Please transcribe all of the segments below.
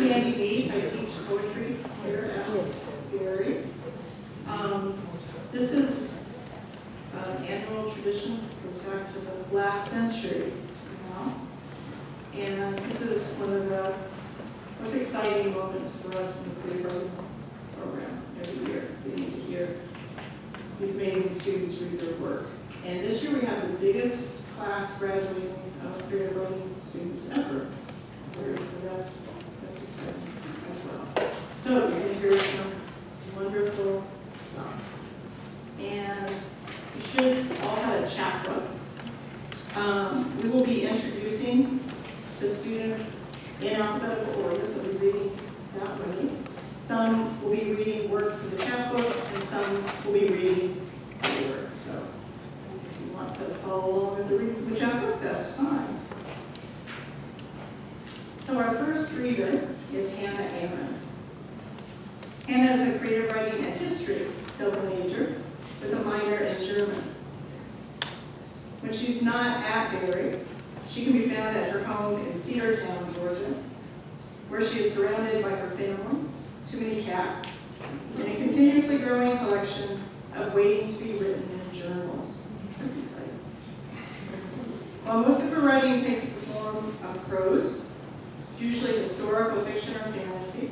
Sandy Beach. I teach poetry here at Gary. This is an annual tradition, goes back to the last century. And this is one of the most exciting moments for us in the creative writing program every year. We need to hear these amazing students read their work. And this year we have the biggest class graduating of creative writing students ever. So that's exciting as well. So you're going to hear some wonderful stuff. And you should all have a chapbook. We will be introducing the students in alphabetical order. They'll be reading that way. Some will be reading work from the chapbook, and some will be reading the work. So if you want to follow along with the reading from the chapbook, that's fine. So our first reader is Hannah Ammon. Hannah is a creative writing and history double major with a minor in German. When she's not at Berry, she can be found at her home in Cedartown, Georgia, where she is surrounded by her family, too many cats, and a continuously growing collection of waiting to be written in journals. That's exciting. While most of her writing takes the form of prose, usually historical fiction or fantasy,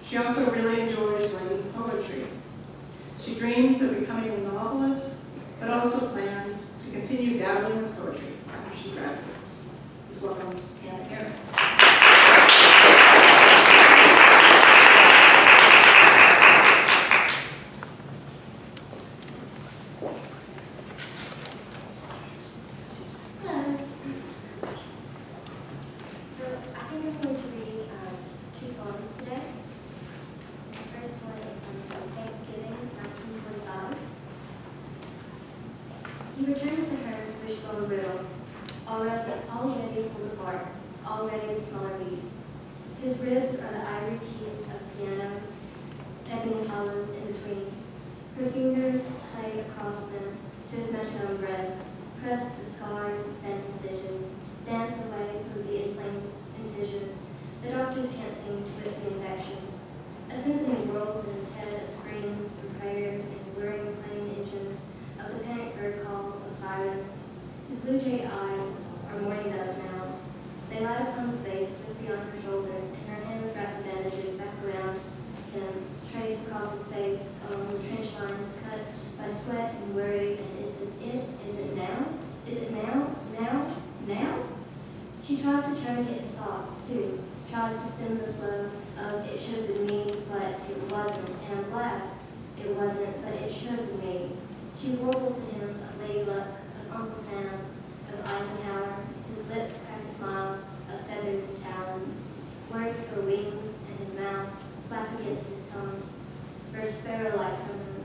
she also really enjoys writing poetry. She dreams of becoming a novelist, but also plans to continue dabbling with poetry after she graduates. Please welcome Hannah Ammon. He returns to her wishbone brittle, already pulled apart, already the smaller piece. His ribs are the ivory keys of piano, ebony hollows in between. Her fingers play across them, just metronome bread, press the scars, bent stitches, dance away from the inflamed incision. The doctors can't seem to whip the infection. A symphony whirls in his head of screams and prayers and whirring plane engines, of the panic bird call of sirens. His blue jade eyes are morning doves now. They light upon his face just beyond her shoulder, and her hands wrap the bandages back around him, trace across his face along the trench lines cut by sweat and worry. And is this it? Is it now? Is it now? Now? Now? She tries to turn to his thoughts, too, tries to stem the flow of it should have been me, but it wasn't, and I'm glad it wasn't, but it should have been me. She warbles to him of Lady Luck, of Uncle Sam, of Eisenhower. His lips crack a smile of feathers and talons. Words for wings, and his mouth flap against his tongue. Burst sparrow-like from him.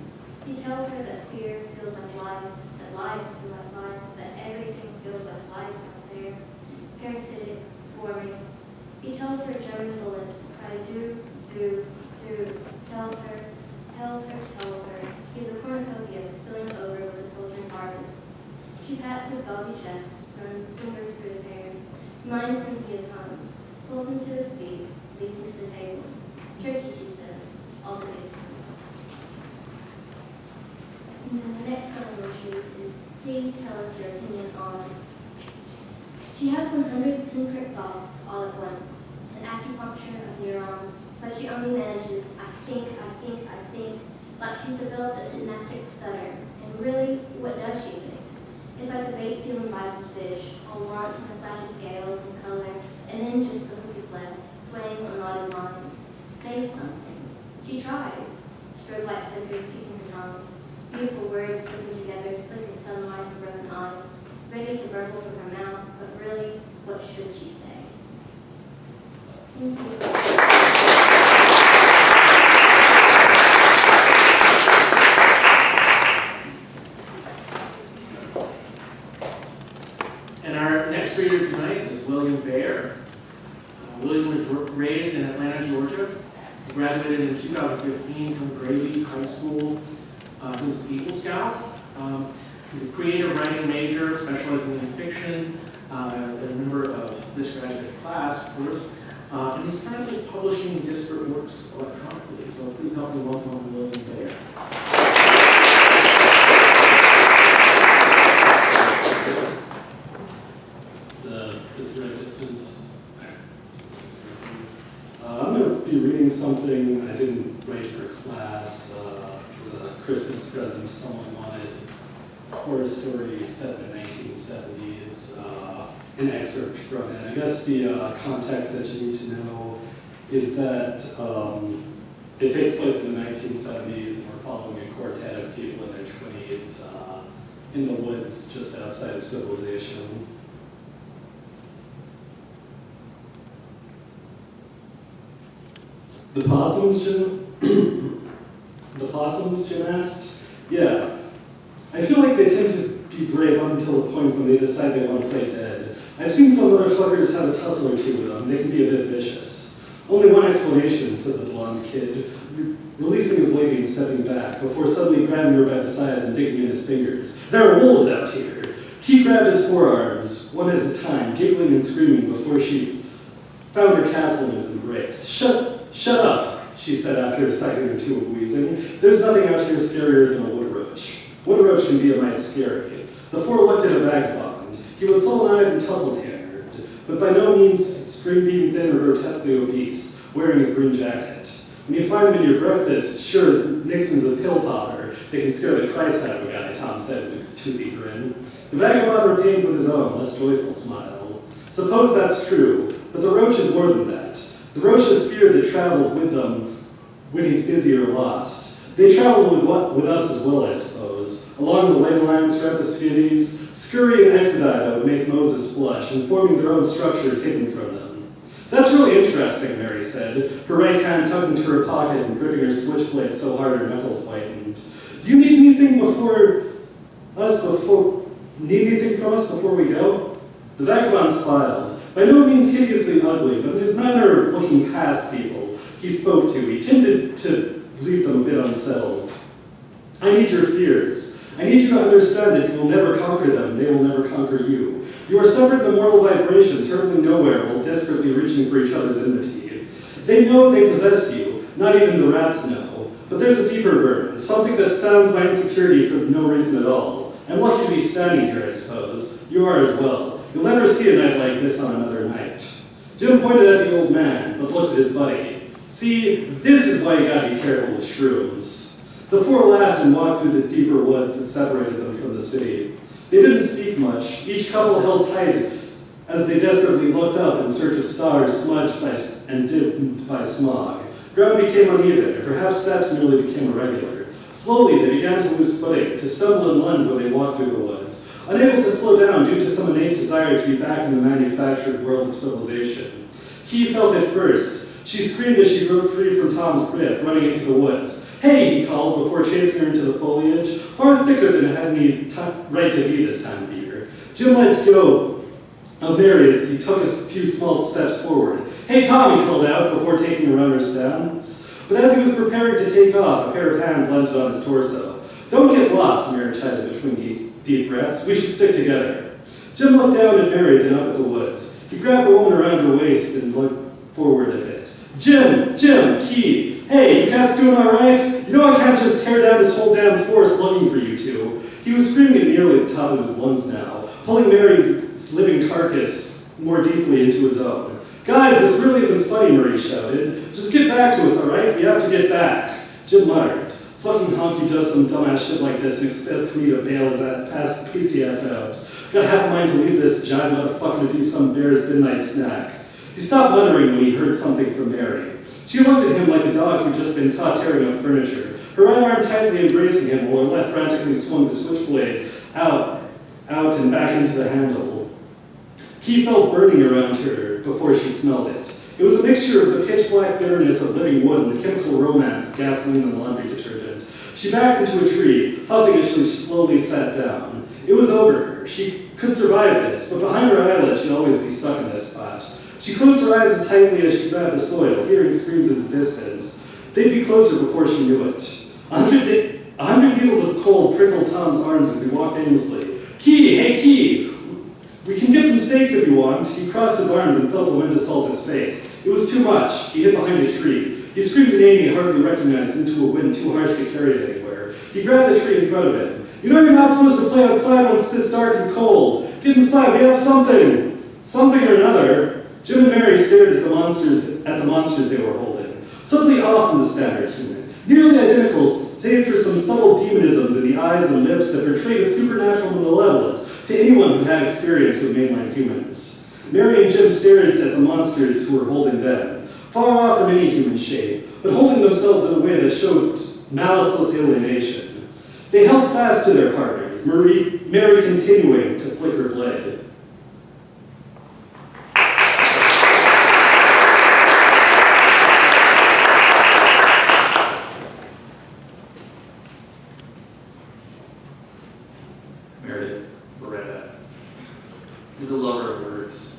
He tells her that fear feels like lies, that lies feel like lies, that everything feels like lies out there. Parasitic, swarming. He tells her German bullets cry do, do, do. Tells her. He's a cornucopia spilling over with a soldier's harvest. She pats his gauzy chest, runs fingers through his hair, reminds him he is home, pulls him to his feet, leads him to the table. Turkey, she says, all the basics. And then the next one I will choose is, please tell us your opinion on. She has 100 pinprick thoughts all at once, an acupuncture of neurons, but she only manages, I think, like she's developed a synaptic stutter. And really, what does she think? It's like the bait stealing Bible fish, all want in a flashy scale and color, and then just the hook is left, swaying on knotted line. Say something. She tries. Strobe-like flickers kicking her tongue. Beautiful words slipping together, slick as sunlight in broken eyes, ready to burble from her mouth, but really, what should she say? Thank you. And our next reader tonight is William Baer. William was raised in Atlanta, Georgia. He graduated in 2015 from Grady High School. He was an Eagle Scout. He's a creative writing major, specializing in fiction. A member of this graduate class, of course. and he's currently publishing disparate works electronically. So please help me welcome William Baer. This is the right distance. I'm going to be reading something I didn't write for class. It was a Christmas present someone wanted. A horror story set in the 1970s. An excerpt from it. I guess the context that you need to know is that it takes place in the 1970s, and we're following a quartet of people in their 20s in the woods just outside of civilization. The possums, Jim? The possums, Jim asked? Yeah. I feel like they tend to be brave up until the point when they decide they want to play dead. I've seen some motherfuckers have a tussle or two with them. They can be a bit vicious. Only one explanation, said the blonde kid, releasing his lady and stepping back, before suddenly grabbing her by the sides and digging in his fingers. There are wolves out here. He grabbed his forearms, one at a time, giggling and screaming before she found her castle in his embrace. Shut up, she said after a second or two of wheezing. There's nothing out here scarier than a wood roach. Wood roach can be a mite scary. The four looked at a vagabond. He was sullen-eyed and tussle-haired, but by no means string-bean thin or grotesquely obese, wearing a green jacket. When you find him in your breakfast, sure as Nixon's a pill popper, they can scare the Christ out of a guy, Tom said with a toothy grin. The vagabond repaid with his own, less joyful smile. Suppose that's true, but the roach is more than that. The roach is fear that travels with them when he's busy or lost. They travel with us as well, I suppose, along the ley lines throughout the cities, scurry and exodite that would make Moses blush, and forming their own structures hidden from them. That's really interesting, Mary said, her right hand tucked into her pocket and gripping her switchblade so hard her knuckles whitened. Do you need anything from us before we go? The vagabond smiled. By no means hideously ugly, but in his manner of looking past people he spoke to, he tended to leave them a bit unsettled. I need your fears. I need you to understand that you will never conquer them, they will never conquer you. You are separate immortal vibrations hurtling nowhere while desperately reaching for each other's enmity. They know they possess you, not even the rats know. But there's a deeper burden, something that sounds my insecurity for no reason at all. I'm lucky to be standing here, I suppose. You are as well. You'll never see a night like this on another night. Jim pointed at the old man, but looked at his buddy. See, this is why you gotta be careful with shrooms. The four laughed and walked through the deeper woods that separated them from the city. They didn't speak much. Each couple held tight as they desperately looked up in search of stars smudged and dimmed by smog. Ground became uneven, and perhaps steps nearly became irregular. Slowly, they began to lose footing, to stumble and lunge when they walked through the woods, unable to slow down due to some innate desire to be back in the manufactured world of civilization. He felt it first. She screamed as she broke free from Tom's grip, running into the woods. Hey, he called before chasing her into the foliage, far thicker than it had any right to be this time of year. Jim let go of Mary as he took a few small steps forward. Hey, Tom, he called out before taking a runner's stance. But as he was preparing to take off, a pair of hands landed on his torso. Don't get lost, Mary chided between deep breaths. We should stick together. Jim looked down at Mary, then up at the woods. He grabbed the woman around her waist and looked forward a bit. Jim, Keys. Hey, you cats doing all right? You know I can't just tear down this whole damn forest looking for you two. He was screaming at nearly the top of his lungs now, pulling Mary's living carcass more deeply into his own. Guys, this really isn't funny, Marie shouted. Just get back to us, all right? We have to get back. Jim muttered. Fucking honky does some dumbass shit like this and expects me to bail his pasty ass out. Got half a mind to leave this giant motherfucker to do some bear's midnight snack. He stopped muttering when he heard something from Mary. She looked at him like a dog who'd just been caught tearing up furniture, her right arm tightly embracing him while her left frantically swung the switchblade out and back into the handle. He felt burning around her before she smelled it. It was a mixture of the pitch-black bitterness of living wood and the chemical romance of gasoline and laundry detergent. She backed into a tree, huffing as she slowly sat down. It was over her. She could survive this, but behind her eyelid she'd always be stuck in this spot. She closed her eyes as tightly as she grabbed the soil, hearing screams in the distance. They'd be closer before she knew it. 100 needles of cold prickled Tom's arms as he walked aimlessly. Key, hey Key, we can get some steaks if you want. He crossed his arms and felt the wind assault his face. It was too much. He hid behind a tree. He screamed a name he hardly recognized into a wind too harsh to carry it anywhere. He grabbed the tree in front of him. You know you're not supposed to play outside when it's this dark and cold. Get inside, we have something. Something or another. Jim and Mary stared at the monsters they were holding. Subtly off from the standard human. Nearly identical, save for some subtle demonisms in the eyes and lips that portrayed a supernatural malevolence to anyone who had experience with mainline humans. Mary and Jim stared at the monsters who were holding them, far off from any human shape, but holding themselves in a way that showed maliceless alienation. They held fast to their partners, Mary continuing to flick her blade. Meredith Beretta is a lover of words,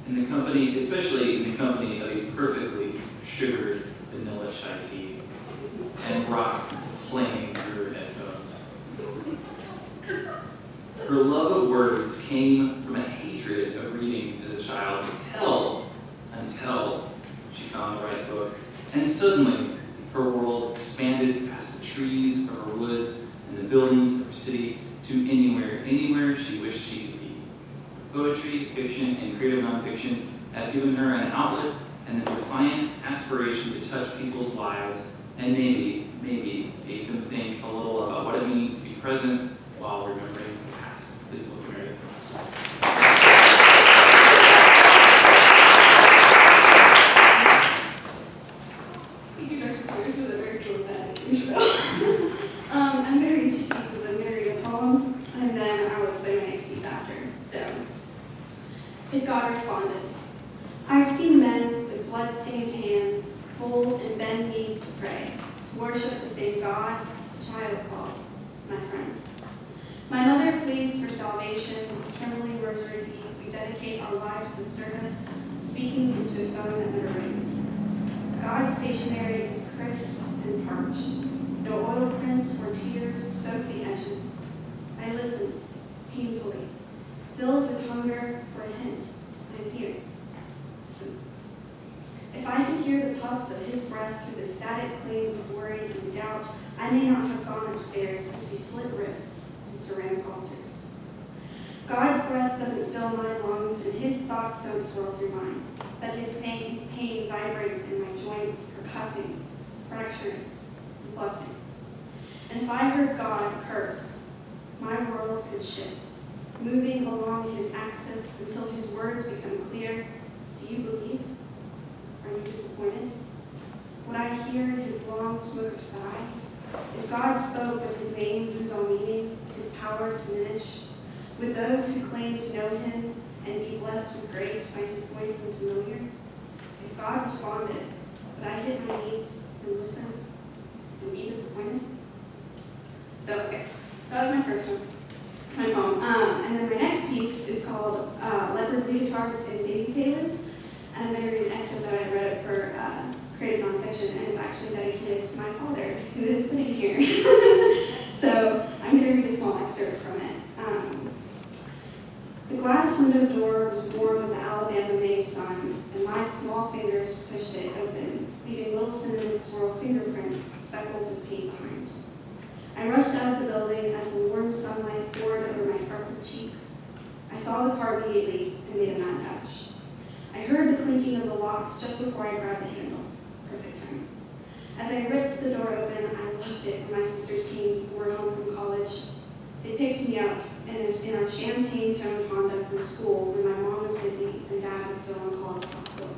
especially in the company of a perfectly sugared vanilla chai tea and rock playing through her headphones. Her love of words came from a hatred of reading as a child until she found the right book. And suddenly, her world expanded past the trees of her woods and the buildings of her city to anywhere she wished she could be. Poetry, fiction, and creative nonfiction have given her an outlet and the defiant aspiration to touch people's lives and maybe make them think a little about what it means to be present while remembering the past. Please welcome Meredith. Thank you, Dr. Pierce, for the very dramatic intro. I'm going to read two pieces. I'm going to read a poem, and then I will explain my next piece after. So, if God responded, I've seen men with blood-stained hands fold and bend knees to pray, to worship the same God a child calls my friend. My mother pleads for salvation, with trembling rosary beads. We dedicate our lives to service, speaking into a phone that never rings. God's stationery is crisp and parched. No oil prints or tears soak the edges. I listen, painfully, filled with hunger for a hint. I'm here. Listen. If I could hear the puffs of his breath through the static cling of worry and doubt, I may not have gone upstairs to see slit wrists and ceramic altars. God's breath doesn't fill my lungs, and his thoughts don't swirl through mine, but his pain vibrates in my joints, percussing, fracturing, and blessing. And if I heard God curse, my world could shift, moving along his axis until his words become clear. Do you believe? Are you disappointed? Would I hear his long smoke sigh? If God spoke but his name lose all meaning, his power diminish? Would those who claim to know him and be blessed with grace find his voice unfamiliar? If God responded, would I hit my knees and listen and be disappointed? So, okay, that was my first one, my poem. And then my next piece is called Leopard Leotards and Baby Tailors. And I'm going to read an excerpt that I read for creative nonfiction, and it's actually dedicated to my father, who is sitting here. So I'm going to read a small excerpt from it. The glass window door was warm with the Alabama May sun, and my small fingers pushed it open, leaving little cinnamon swirl fingerprints speckled with paint behind. I rushed out of the building as the warm sunlight poured over my freckled cheeks. I saw the car immediately and made a mad dash. I heard the clinking of the locks just before I grabbed the handle. Perfect time. As I ripped the door open, I loved it when my sisters came who were home from college. They picked me up in our champagne-toned Honda from school when my mom was busy and dad was still on call at the hospital.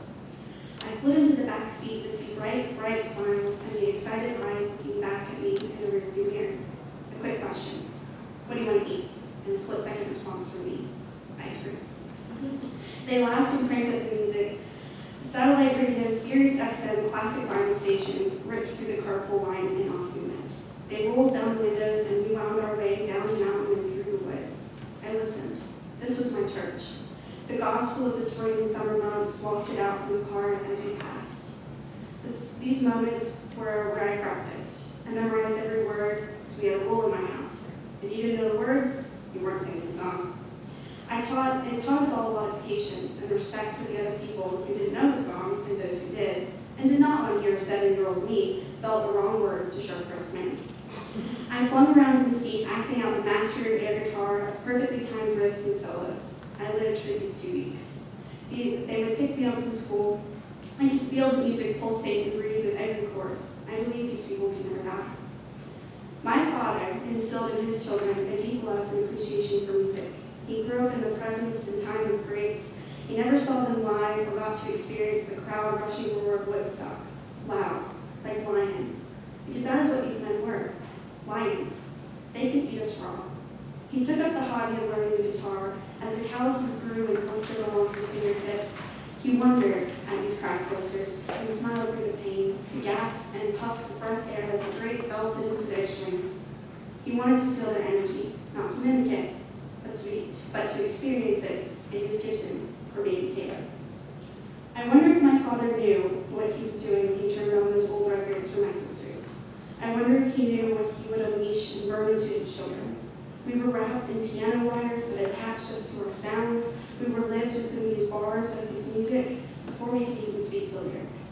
I slid into the back seat to see bright, bright smiles and the excited eyes looking back at me in the rearview mirror. A quick question. What do you want to eat? And a split-second response from me. Ice cream. They laughed and cranked up the music. The satellite radio Sirius XM classic radio station ripped through the carpool line and off we went. They rolled down the windows and we wound our way down the mountain and through the woods. I listened. This was my church. The gospel of the spring and summer months wafted out from the car as we passed. These moments were where I practiced. I memorized every word because we had a rule in my house. If you didn't know the words, you weren't singing the song. I It taught us all a lot of patience and respect for the other people who didn't know the song and those who did, and did not want to hear 7-year-old me belt the wrong words to sharp-dressed men. I flung around in the seat, acting out the mastery of air guitar, of perfectly timed riffs and solos. I lived for these 2 weeks. They would pick me up from school. I could feel the music pulsate and breathe with every chord. I believe these people can never die. My father instilled in his children a deep love and appreciation for music. He grew up in the presence and time of greats. He never saw them live or got to experience the crowd rushing roar of Woodstock, loud, like lions, because that is what these men were, lions. They could eat us raw. He took up the hobby of learning the guitar. As the calluses grew and blistered along his fingertips, he wondered at these cracked blisters and smiled through the pain, to gasp and puffs of breath air that the grates belted into their strings. He wanted to feel their energy, not to mimic it, but to experience it in his Gibson or Baby Taylor. I wondered if my father knew what he was doing when he turned on those old records for my sisters. I wondered if he knew what he would unleash and burn into his children. We were wrapped in piano wires that attached us to our sounds. We were lived within these bars of his music before we could even speak the lyrics.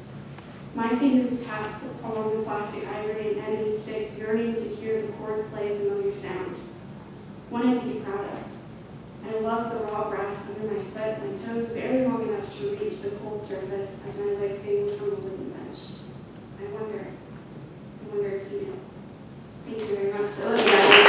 My fingers tapped along the plastic ivory and ebony sticks, yearning to hear the chords play a familiar sound. One I could be proud of. I loved the raw brass under my foot, my toes barely long enough to reach the cold surface as my legs dangled from the wooden bench. I wonder if he knew. Thank you very much. I love you guys.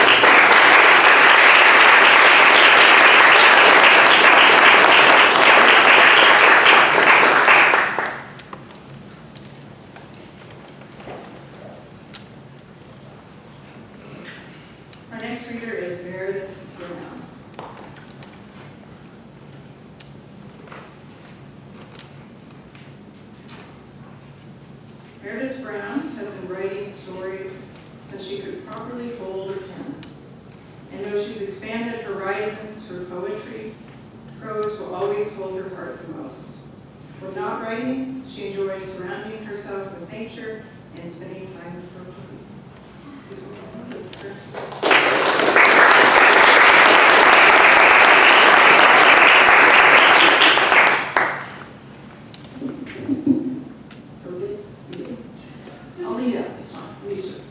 Our next reader is Meredith Brown. Meredith Brown has been writing stories since she could properly hold a pen. And though she's expanded horizons for poetry, prose will always hold her heart the most. When not writing, she enjoys surrounding herself with nature and spending time with her hobby. I'll lead up, it's fine, I'm used to it.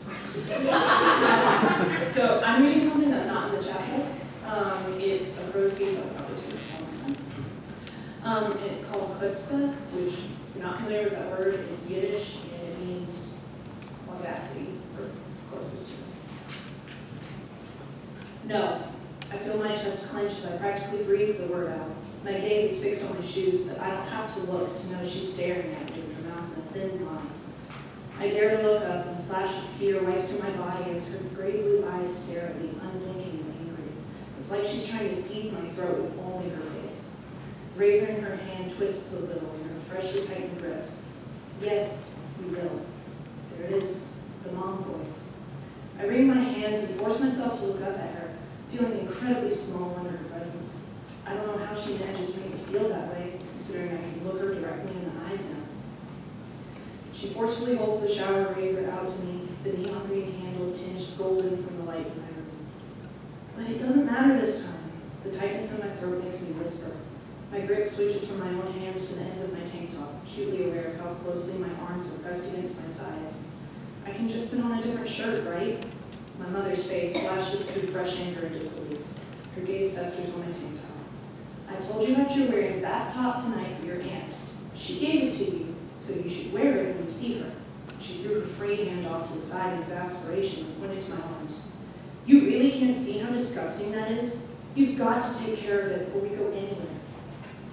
So I'm reading something that's not in the chapbook. It's a prose piece I'll probably do and it's called chutzpah, which, if you're not familiar with that word, it's Yiddish and it means audacity, or closest to it. No, I feel my chest clench as I practically breathe the word out. My gaze is fixed on my shoes, but I don't have to look to know she's staring at me with her mouth in a thin line. I dare to look up, and a flash of fear wipes through my body as her gray blue eyes stare at me, unblinking and angry. It's like she's trying to seize my throat with only her face. The razor in her hand twists a little in her freshly tightened grip. Yes, we will. There it is, the mom voice. I wring my hands and force myself to look up at her, feeling incredibly small under her presence. I don't know how she manages to make me feel that way, considering I can look her directly in the eyes now. She forcefully holds the shower razor out to me, the neon green handle tinged golden from the light in my room. But it doesn't matter this time. The tightness in my throat makes me whisper. My grip switches from my own hands to the ends of my tank top, acutely aware of how closely my arms are pressed against my sides. I can just put on a different shirt, right? My mother's face flashes through fresh anger and disbelief. Her gaze festers on my tank top. I told you that you're wearing that top tonight for your aunt. She gave it to you, so you should wear it when you see her. She threw her free hand off to the side in exasperation and pointed to my arms. You really can't see how disgusting that is? You've got to take care of it before we go anywhere.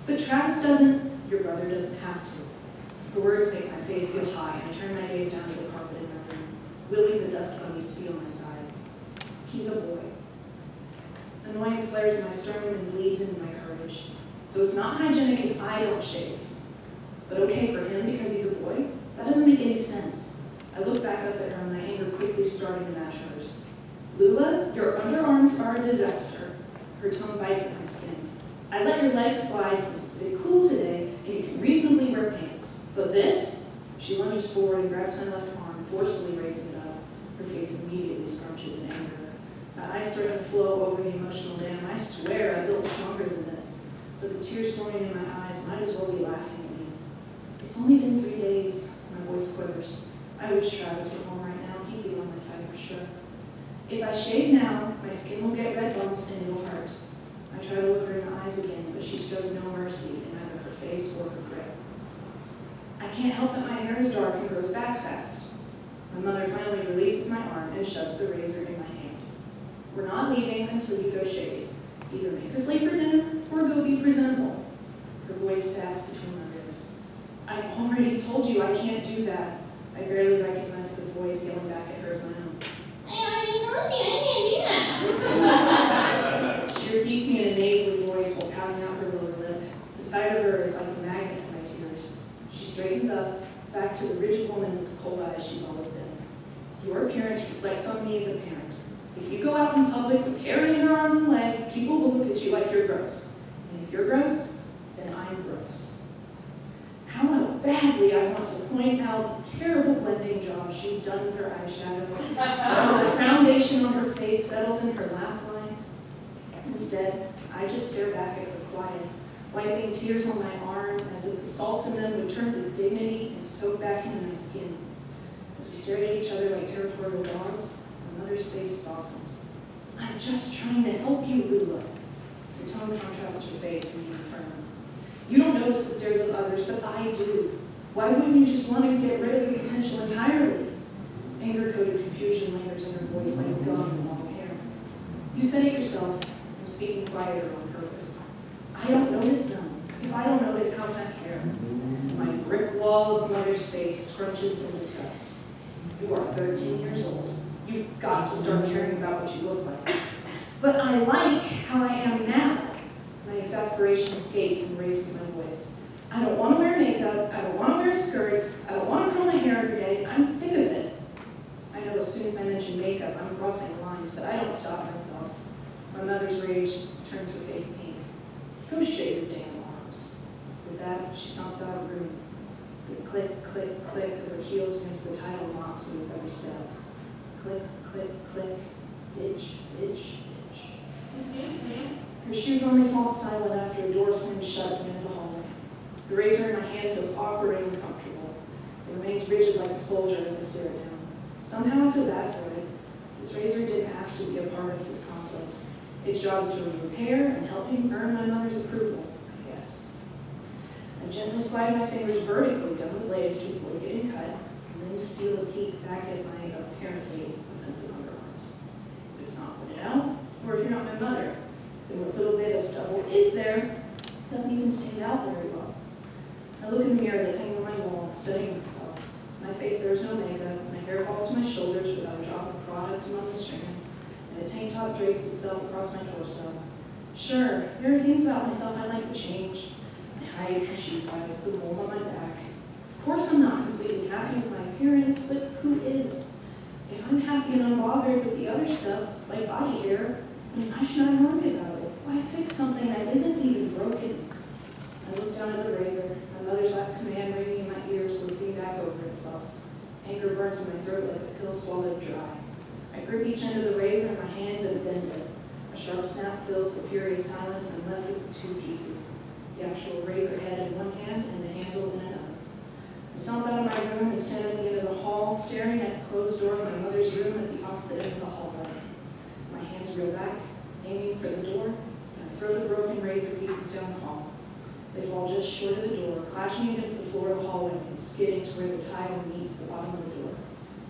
But Travis doesn't, your brother doesn't have to. The words make my face feel high, and I turn my gaze down to the carpet in my room, willing the dust bunnies to be on my side. He's a boy. Annoyance flares in my sternum and bleeds into my courage. So it's not hygienic if I don't shave. But okay for him because he's a boy? That doesn't make any sense. I look back up at her and my anger quickly starting to match hers. Lula, your underarms are a disaster. Her tongue bites at my skin. I let your legs slide since it's been cool today and you can reasonably wear pants. But this? She lunges forward and grabs my left arm, forcefully raising it up. Her face immediately scrunches in anger. My eyes threaten to flow over the emotional dam. I swear I built stronger than this, but the tears flowing in my eyes might as well be laughing at me. It's only been 3 days. My voice quivers. I wish Travis were home right now. He'd be on my side for sure. If I shave now, my skin will get red bumps and it'll hurt. I try to look her in the eyes again, but she shows no mercy in either her face or her grip. I can't help that my hair is dark and grows back fast. My mother finally releases my arm and shoves the razor in my hand. We're not leaving until you go shave. Either make us late for dinner or go be presentable. Her voice stabs between my ribs. I already told you I can't do that. I barely recognize the voice yelling back at her as my own. I already told you I can't do that. She repeats me in a nasally voice while pouting out her lower lip. The sight of her is like a magnet for my tears. She straightens up, back to the rigid woman with the cold eyes she's always been. Your appearance reflects on me as a parent. If you go out in public with hair in your arms and legs, people will look at you like you're gross. And if you're gross, then I'm gross. How badly I want to point out the terrible blending job she's done with her eyeshadow. How the foundation on her face settles in her laugh lines. Instead, I just stare back at her quiet, wiping tears on my arm as if the salt in them would turn to dignity and soak back into my skin. As we stare at each other like territorial dogs, my mother's face softens. I'm just trying to help you, Lula. Her tone contrasts her face when you confirm. You don't notice the stares of others, but I do. Why wouldn't you just want to get rid of the potential entirely? Anger-coated confusion lingers in her voice like gum in long hair. You said it yourself. I'm speaking quieter on purpose. I don't notice them. If I don't notice, how can I care? My brick wall of mother's face scrunches in disgust. You are 13 years old. You've got to start caring about what you look like. But I like how I am now. My exasperation escapes and raises my voice. I don't want to wear makeup. I don't want to wear skirts. I don't want to curl my hair every day. I'm sick of it. I know as soon as I mention makeup, I'm crossing lines, but I don't stop myself. My mother's rage turns her face pink. Go shave your damn arms. With that, she stomps out of the room. The click, click, click of her heels against the tile knocks me with every step. Click, click, click. Bitch, bitch, bitch. Her shoes only fall silent after a door slams shut at the end of the hallway. The razor in my hand feels awkward and uncomfortable. It remains rigid like a soldier as I stare it down. Somehow I feel bad for it. This razor didn't ask to be a part of this conflict. Its job is to remove hair and help me earn my mother's approval, I guess. I gently slide my fingers vertically down the blades to avoid getting cut, and then steal a peek back at my apparently offensive underarms. If it's not pointed out, or if you're not my mother, then what little bit of stubble is there doesn't even stand out very well. I look in the mirror that's hanging on my wall, studying myself. My face bears no makeup, my hair falls to my shoulders without a drop of product among the strands, and a tank top drapes itself across my torso. Sure, there are things about myself I like to change. My height, my shoe size, the moles on my back. Of course I'm not completely happy with my appearance, but who is? If I'm happy and unbothered with the other stuff, like body hair, then why should I worry about it? Why fix something that isn't even broken? I look down at the razor, my mother's last command ringing in my ears, looping back over itself. Anger burns in my throat like a pill swallowed dry. I grip each end of the razor in my hands and bend it. A sharp snap fills the furious silence and I'm left with two pieces. The actual razor head in one hand and the handle in another. I stomp out of my room and stand at the end of the hall, staring at the closed door of my mother's room at the opposite end of the hallway. My hands reel back, aiming for the door, and I throw the broken razor pieces down the hall. They fall just short of the door, clashing against the floor of the hallway and skidding to where the tile meets the bottom of the door.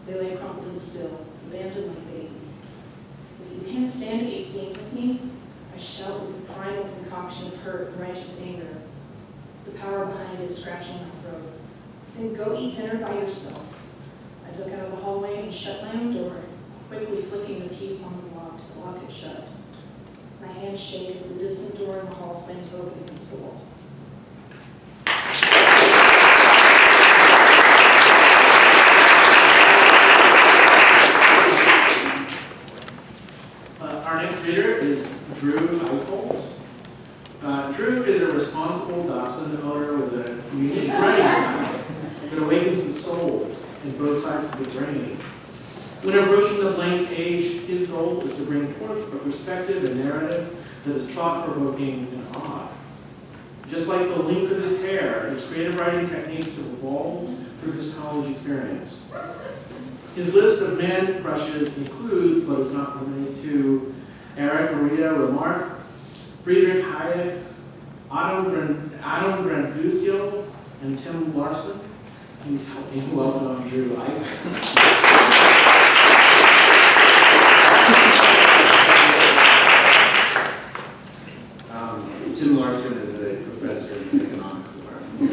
They lay crumpled and still, abandoned like babies. If you can't stand to be seen with me, I shout with a primal concoction of hurt and righteous anger, the power behind it scratching my throat. Then go eat dinner by yourself. I duck out of the hallway and shut my own door, quickly flicking the piece on the lock to lock it shut. My hands shake as the distant door in the hall slams over against the wall. Our next reader is Drew Eichholz. Drew is a responsible dachshund owner with a unique writing style that awakens the soul in both sides of the brain. When approaching the blank page, his goal is to bring forth a perspective and narrative that is thought-provoking and odd. Just like the length of his hair, his creative writing techniques have evolved through his college experience. His list of man crushes includes, but is not limited to, Erich Maria Remarque, Friedrich Hayek, Adam Grandusio, and Tim Larson. Please help me welcome Drew Eikens. Tim Larson is a professor in the economics department.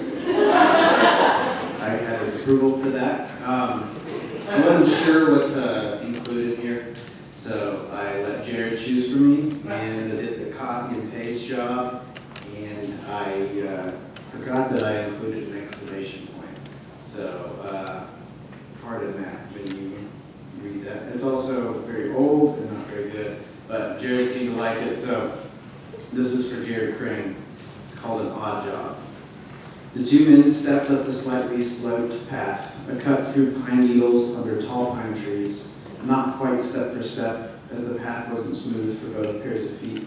I had his approval for that. I wasn't sure what to include in here, so I let Jared choose for me, and I did the copy and paste job, and I forgot that I included an exclamation point. So, pardon that when you read that. It's also very old and not very good, but Jared seemed to like it, so this is for Jared Crane. It's called An Odd Job. The two men stepped up the slightly sloped path, a cut through pine needles under tall pine trees, not quite step for step, as the path wasn't smooth for both pairs of feet,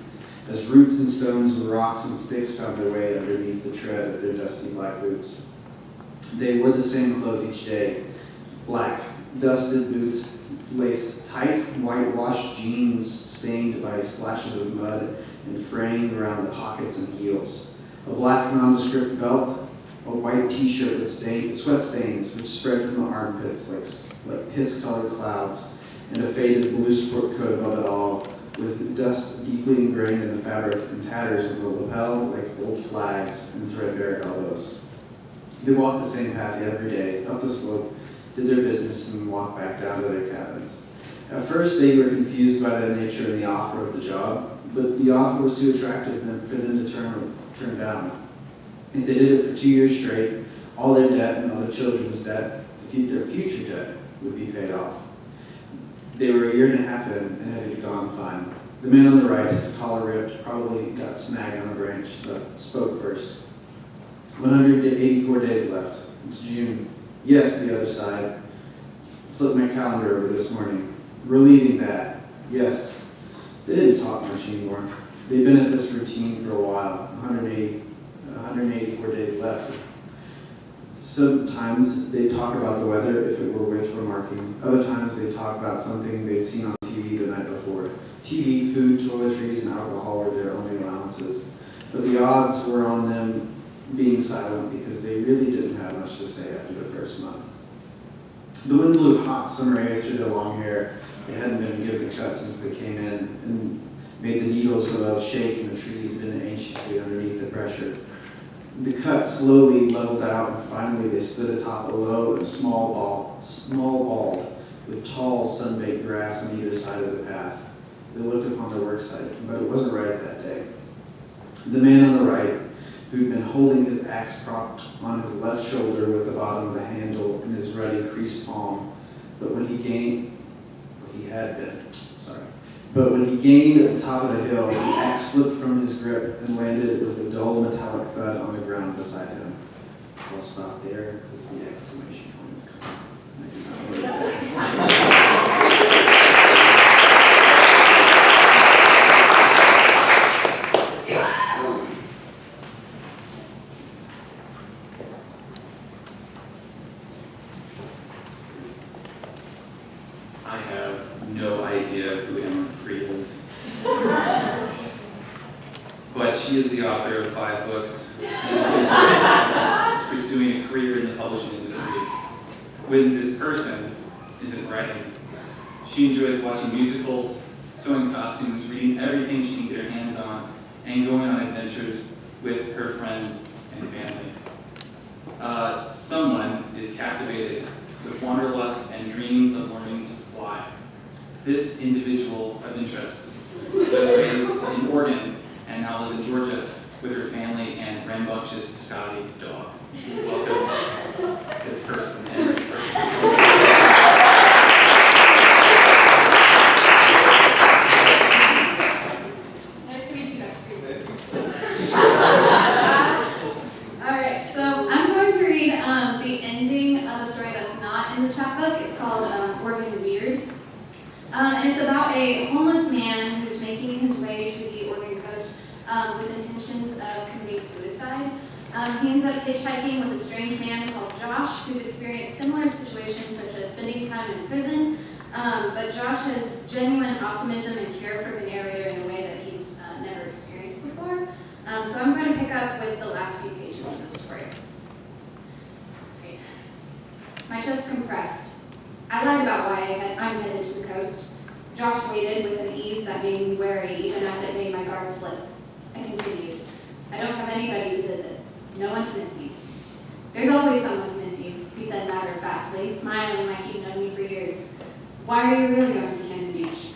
as roots and stones and rocks and sticks found their way underneath the tread of their dusty black boots. They wore the same clothes each day, black, dusted boots laced tight, whitewashed jeans stained by splashes of mud and fraying around the pockets and heels, a black nondescript belt, a white t-shirt with sweat stains which spread from the armpits like piss-colored clouds, and a faded blue sport coat above it all, with dust deeply ingrained in the fabric and tatters of the lapel like old flags and threadbare elbows. They walked the same path every day, up the slope, did their business, and walked back down to their cabins. At first, they were confused by the nature and the offer of the job, but the offer was too attractive for them to turn down. If they did it for 2 years straight, all their debt and all their children's debt, their future debt, would be paid off. They were a year and a half in, and it had gone fine. The man on the right, his collar ripped, probably got snagged on a branch, so spoke first. 184 days left. It's June. Yes, the other side. Flipped my calendar over this morning. Relieving that. Yes. They didn't talk much anymore. They'd been at this routine for a while. 184 days left. Sometimes they'd talk about the weather if it were worth remarking. Other times they'd talk about something they'd seen on TV the night before. TV, food, toiletries, and alcohol were their only allowances. But the odds were on them being silent because they really didn't have much to say after the first month. The wind blew hot summer air through their long hair. They hadn't been given a cut since they came in, and made the needles above shake and the trees bend anxiously underneath the pressure. The cut slowly leveled out, and finally they stood atop a low and small bald with tall sun-baked grass on either side of the path. They looked upon their work site, but it wasn't right that day. The man on the right, who'd been holding his axe propped on his left shoulder with the bottom of the handle in his ruddy creased palm, but when he gained at the top of the hill, the axe slipped from his grip and landed with a dull metallic thud on the ground beside him. I'll stop there because the exclamation point is coming. I have no idea who Emma Fried is. But she is the author of 5 books and is pursuing a career in the publishing industry. When this person isn't writing, she enjoys watching musicals, sewing costumes, reading everything she can get her hands on, and going on adventures with her friends and family. Someone is captivated with wanderlust and dreams of learning to fly. This individual of interest was raised in Oregon and now lives in Georgia with her family and rambunctious Scotty dog. Please welcome this person, Henry. Nice to meet you, Dr. All right, so I'm going to read the ending of a story that's not in this chapbook. It's called Oregon Weird. And it's about a homeless man who's making his way to the Oregon coast with intentions of committing suicide. He ends up hitchhiking with a strange man called Josh, who's experienced similar situations such as spending time in prison. But Josh has genuine optimism and care for the narrator in a way that he's never experienced before. So I'm going to pick up with the last few pages of the story. Great. My chest compressed. I lied about why I'm headed to the coast. Josh waited with an ease that made me wary, even as it made my guard slip. I continued. I don't have anybody to visit. No one to miss me. There's always someone to miss you, he said matter-of-factly, smiling like he'd known me for years. Why are you really going to Cannon Beach?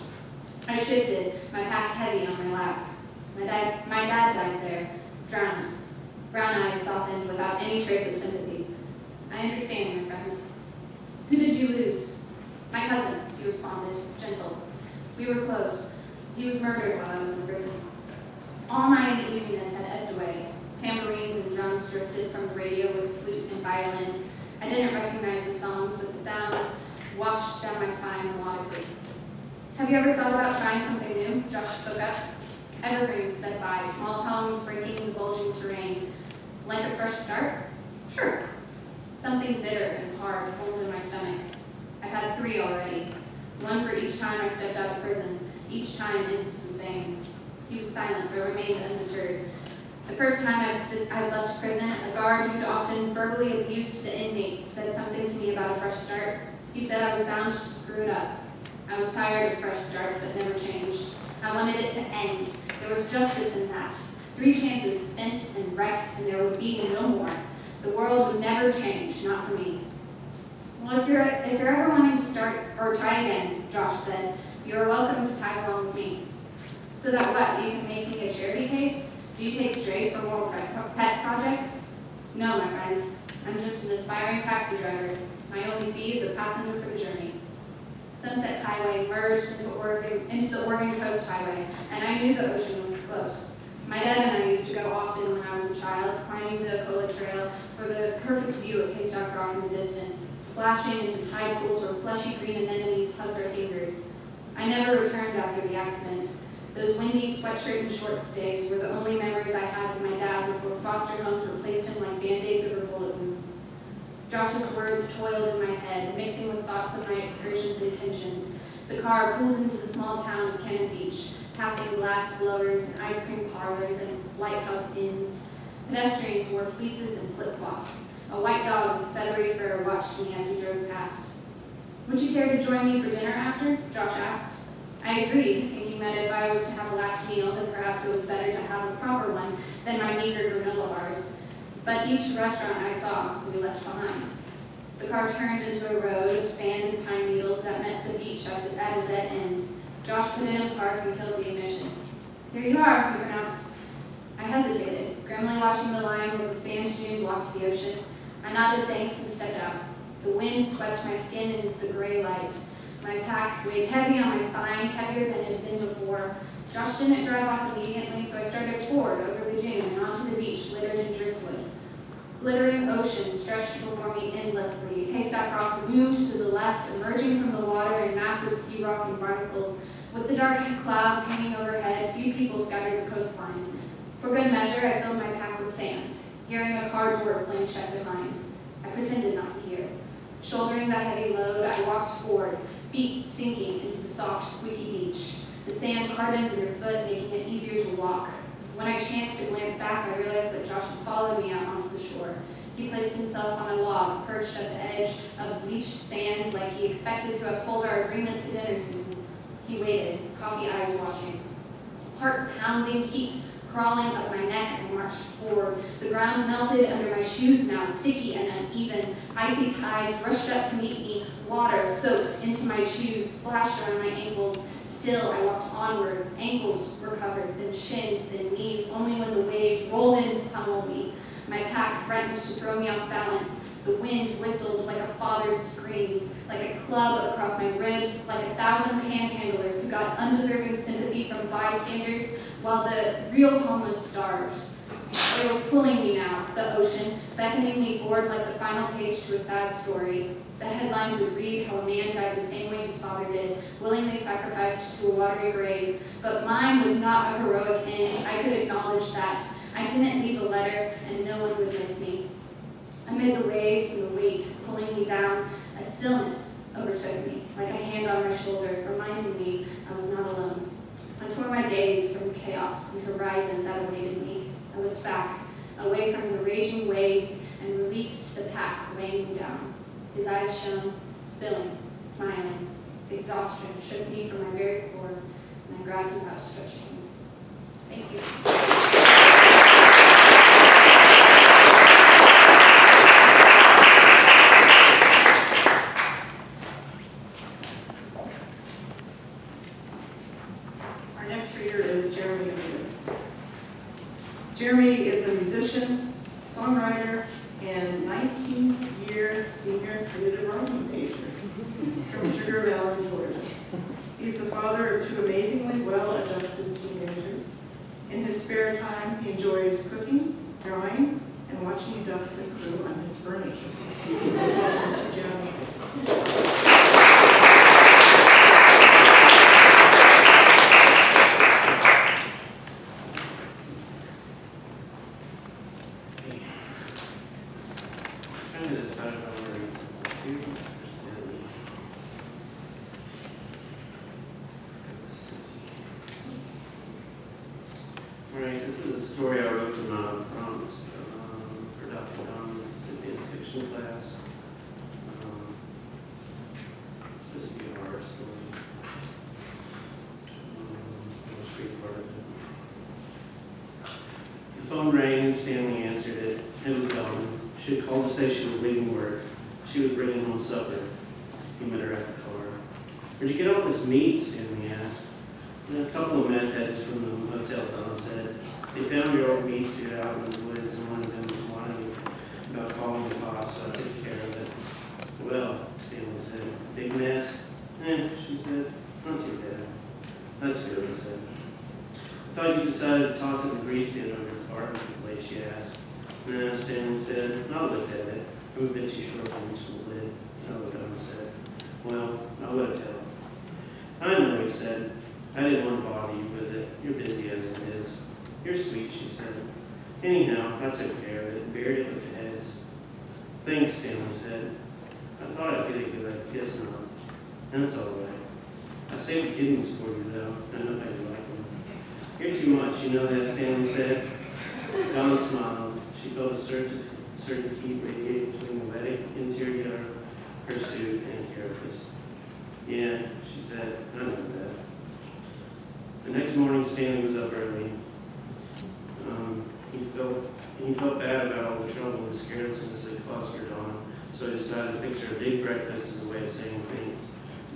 I shifted, my pack heavy on my lap. My dad died there, drowned. Brown eyes softened without any trace of sympathy. I understand, my friend. Who did you lose? My cousin, he responded, gentle. We were close. He was murdered while I was in prison. All my uneasiness had ebbed away. Tambourines and drums drifted from the radio with flute and violin. I didn't recognize the songs, but the sounds washed down my spine melodically. Have you ever thought about trying something new? Josh spoke up. Evergreens sped by, small homes breaking the bulging terrain. Like a fresh start? Sure. Something bitter and hard formed in my stomach. I've had 3 already. One for each time I stepped out of prison. Each time ends the same. He was silent, but remained undeterred. The first time I left prison, a guard who'd often verbally abused the inmates said something to me about a fresh start. He said I was bound to screw it up. I was tired of fresh starts that never changed. I wanted it to end. There was justice in that. 3 chances spent and wrecked, and there would be no more. The world would never change, not for me. Well, if you're ever wanting to start or try again, Josh said, you're welcome to tag along with me. So that what, you can make me a charity case? Do you take strays for more pet projects? No, my friend. I'm just an aspiring taxi driver. My only fee is a passenger for the journey. Sunset Highway merged into the Oregon Coast Highway, and I knew the ocean was close. My dad and I used to go often when I was a child, climbing the Acola Trail for the perfect view of Haystack Rock in the distance, splashing into tide pools where fleshy green anemones hugged our fingers. I never returned after the accident. Those windy sweatshirt and shorts days were the only memories I had with my dad before foster homes replaced him like Band-Aids over bullet wounds. Josh's words toiled in my head, mixing with thoughts of my excursion's intentions. The car pulled into the small town of Cannon Beach, passing glass blowers and ice cream parlors and lighthouse inns. Pedestrians wore fleeces and flip-flops. A white dog with feathery fur watched me as we drove past. Would you care to join me for dinner after? Josh asked. I agreed, thinking that if I was to have a last meal, then perhaps it was better to have a proper one than my meager granola bars. But each restaurant I saw, we left behind. The car turned into a road of sand and pine needles that met the beach at a dead end. Josh put in a park and killed the ignition. Here you are, he pronounced. I hesitated, grimly watching the line where the sand dune blocked the ocean. I nodded thanks and stepped out. The wind swept my skin into the gray light. My pack weighed heavy on my spine, heavier than it had been before. Josh didn't drive off immediately, so I started forward over the dune and onto the beach littered in driftwood. Glittering ocean stretched before me endlessly. Haystack Rock loomed to the left, emerging from the water in massive ski rock and barnacles. With the dark clouds hanging overhead, few people scattered the coastline. For good measure, I filled my pack with sand, hearing a car door slam shut behind. I pretended not to hear. Shouldering the heavy load, I walked forward, feet sinking into the soft, squeaky beach. The sand hardened underfoot, making it easier to walk. When I chanced to glance back, I realized that Josh had followed me out onto the shore. He placed himself on a log, perched at the edge of bleached sand like he expected to uphold our agreement to dinner soon. He waited, coffee eyes watching. Heart pounding, heat crawling up my neck, I marched forward. The ground melted under my shoes now, sticky and uneven. Icy tides rushed up to meet me, water soaked into my shoes, splashed around my ankles. Still, I walked onwards. Ankles were covered, then shins, then knees, only when the waves rolled in to pummel me. My pack threatened to throw me off balance. The wind whistled like a father's screams, like a club across my ribs, like 1,000 panhandlers who got undeserving sympathy from bystanders while the real homeless starved. It was pulling me now, the ocean, beckoning me forward like the final page to a sad story. The headlines would read how a man died the same way his father did, willingly sacrificed to a watery grave. But mine was not a heroic end. I could acknowledge that. I didn't leave a letter, and no one would miss me. Amid the waves and the weight pulling me down, a stillness overtook me, like a hand on my shoulder, reminding me I was not alone. I tore my gaze from the chaos and horizon that awaited me. I looked back, away from the raging waves, and released the pack weighing me down. His eyes shone, spilling, smiling. Exhaustion shook me from my very core, and I grabbed his outstretched hand. Thank you. Our next reader is Jeremy Goodman. Jeremy is a musician, songwriter, and 19th-year senior creative writing major from Sugar Valley, Georgia. He's the father of two amazingly well-adjusted teenagers. In his spare time, he enjoys cooking, drawing, and watching dust accrue on his furniture. Welcome to Jeremy. Trying to decide if I want to read something serious or silly. Alright, this is a story I wrote in a prompt production in fiction class. It's supposed to be a horror story. I'll read part of it. The phone rang and Stanley answered it. It was Dawn. She had called to say she was leaving work. She was bringing home supper. He met her at the car. "Where'd you get all this meat?" Stanley asked. "And a couple of meth heads from the hotel," Dawn said. "They found your old meat suit out in the woods, and one of them was whining about calling the cops, so I took care of it." "Well," Stanley said, "big mess?" She said, "Not too bad." "That's good," he said. "I thought you decided to toss up a grease bin over the barbecue plate," she asked. "No," Stanley said. "I looked at it. I'm a bit too short to reach the lid." "No," Dawn said. "Well, I would have told." "I know," he said. "I didn't want to bother you with it. You're busy as it is." "You're sweet," she said. "Anyhow, I took care of it and buried it with the heads." "Thanks," Stanley said. "I thought I'd get a good kiss on it." "That's all right. I saved the kidneys for you, though. I know how you like them." "You're too much, you know that," Stanley said. Dawn smiled. She felt a certain heat radiate between the wet interior of her suit and carapace. "Yeah," she said, "I know that." The next morning, Stanley was up early. He felt bad about all the trouble and carelessness that caused her Dawn, so he decided to fix her a big breakfast as a way of saying things.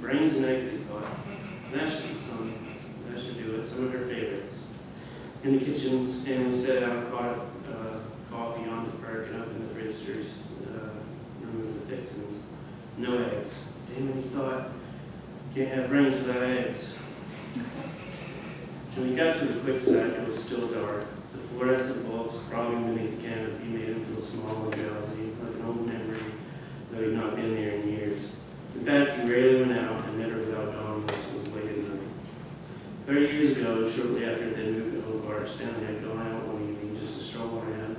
Brains and eggs, he thought. That should do it. Some of her favorites. In the kitchen, Stanley set out a pot of coffee on the perk and opened the fridge to remove the fixings. No eggs. Damn it, he thought. Can't have brains without eggs. When he got to the quick side, it was still dark. The fluorescent bulbs throbbing beneath the canopy made him feel small and drowsy, like an old memory, though he'd not been there in years. In fact, he rarely went out and met her without Dawn when she was late at night. 30 years ago, shortly after they moved to Hobart, Stanley had gone out one evening just to stroll around,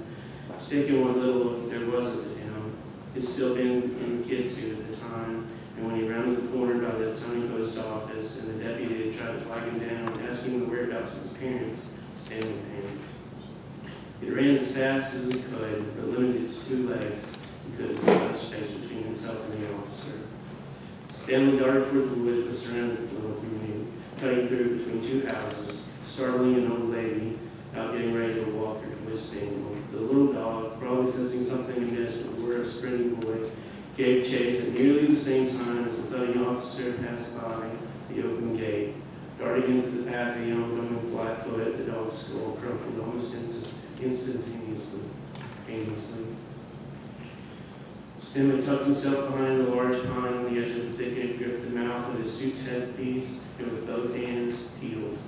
taking what little there was at the town. He'd still been in the kid suit at the time, and when he rounded the corner by the Tony Post office and the deputy had tried to flag him down, asking the whereabouts of his parents, Stanley panicked. He ran as fast as he could, but limited to 2 legs. He couldn't put much space between himself and the officer. Stanley darted toward the woods but surrounded the little community, cutting through between 2 houses, startling an old lady out getting ready to walk her to Stanley. The little dog, probably sensing something amiss with the word of sprinting boy, gave chase at nearly the same time as the thudding officer passed by the open gate. Darting into the path of the oncoming flat-footed, the dog's skull crumpled almost instantaneously, painlessly. Stanley tucked himself behind the large pine on the edge of the thicket, gripped the mouth of his suit's headpiece, and with both hands, peeled.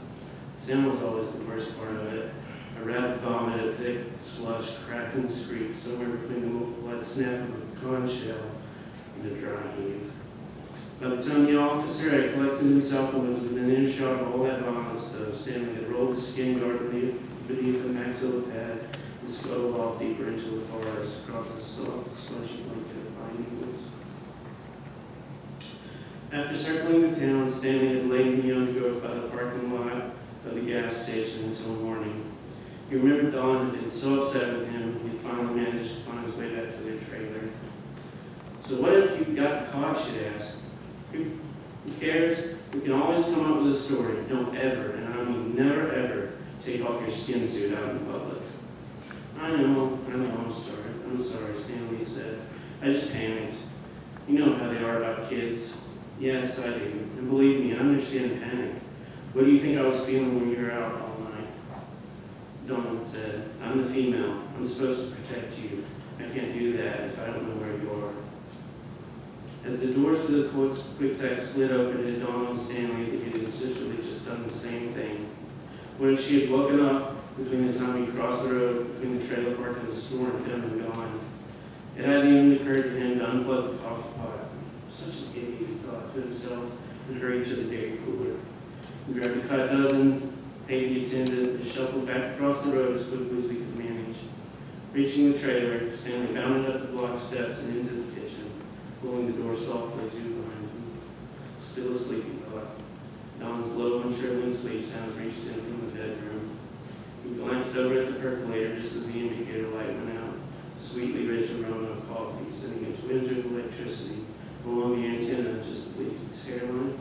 The sound was always the worst part of it. A rapid vomit of thick slush cracked and screeched somewhere between the multiplied snap of a conch shell and a dry heave. By the time the officer had collected himself and was within earshot of all that violence, though, Stanley had rolled his skin guard beneath the maxilla pad and scuttled off deeper into the forest across the soft, spongy blanket of pine needles. After circling the town, Stanley had laid the young goat by the parking lot of the gas station until morning. He remembered Don had been so upset with him, he had finally managed to find his way back to their trailer. So what if you got caught, she'd asked. Who cares? We can always come up with a story. Don't ever, and I mean never ever, take off your skin suit out in public. I know, I'm sorry, Stanley said. I just panicked. You know how they are about kids. Yes, I do. And believe me, I understand panic. What do you think I was feeling when you were out all night? Dawn said, I'm the female. I'm supposed to protect you. I can't do that if I don't know where you are. As the doors to the Kwikset slid open, it dawned on Stanley that he had essentially just done the same thing. What if she had woken up between the time he crossed the road between the trailer park and the store and found him gone? It hadn't even occurred to him to unplug the coffee pot. Such an idiot, he thought to himself, and hurried to the dairy cooler. He grabbed a cut dozen, paid the attendant, and shuffled back across the road as quickly as he could manage. Reaching the trailer, Stanley bounded up the block steps and into the kitchen, pulling the door softly to behind him. Still asleep, he thought. Don's low, unshriveling sleep sounds reached in from the bedroom. He glanced over at the percolator just as the indicator light went out. Sweetly rich aroma of coffee sending a twinge of electricity along the antenna just beneath his hairline.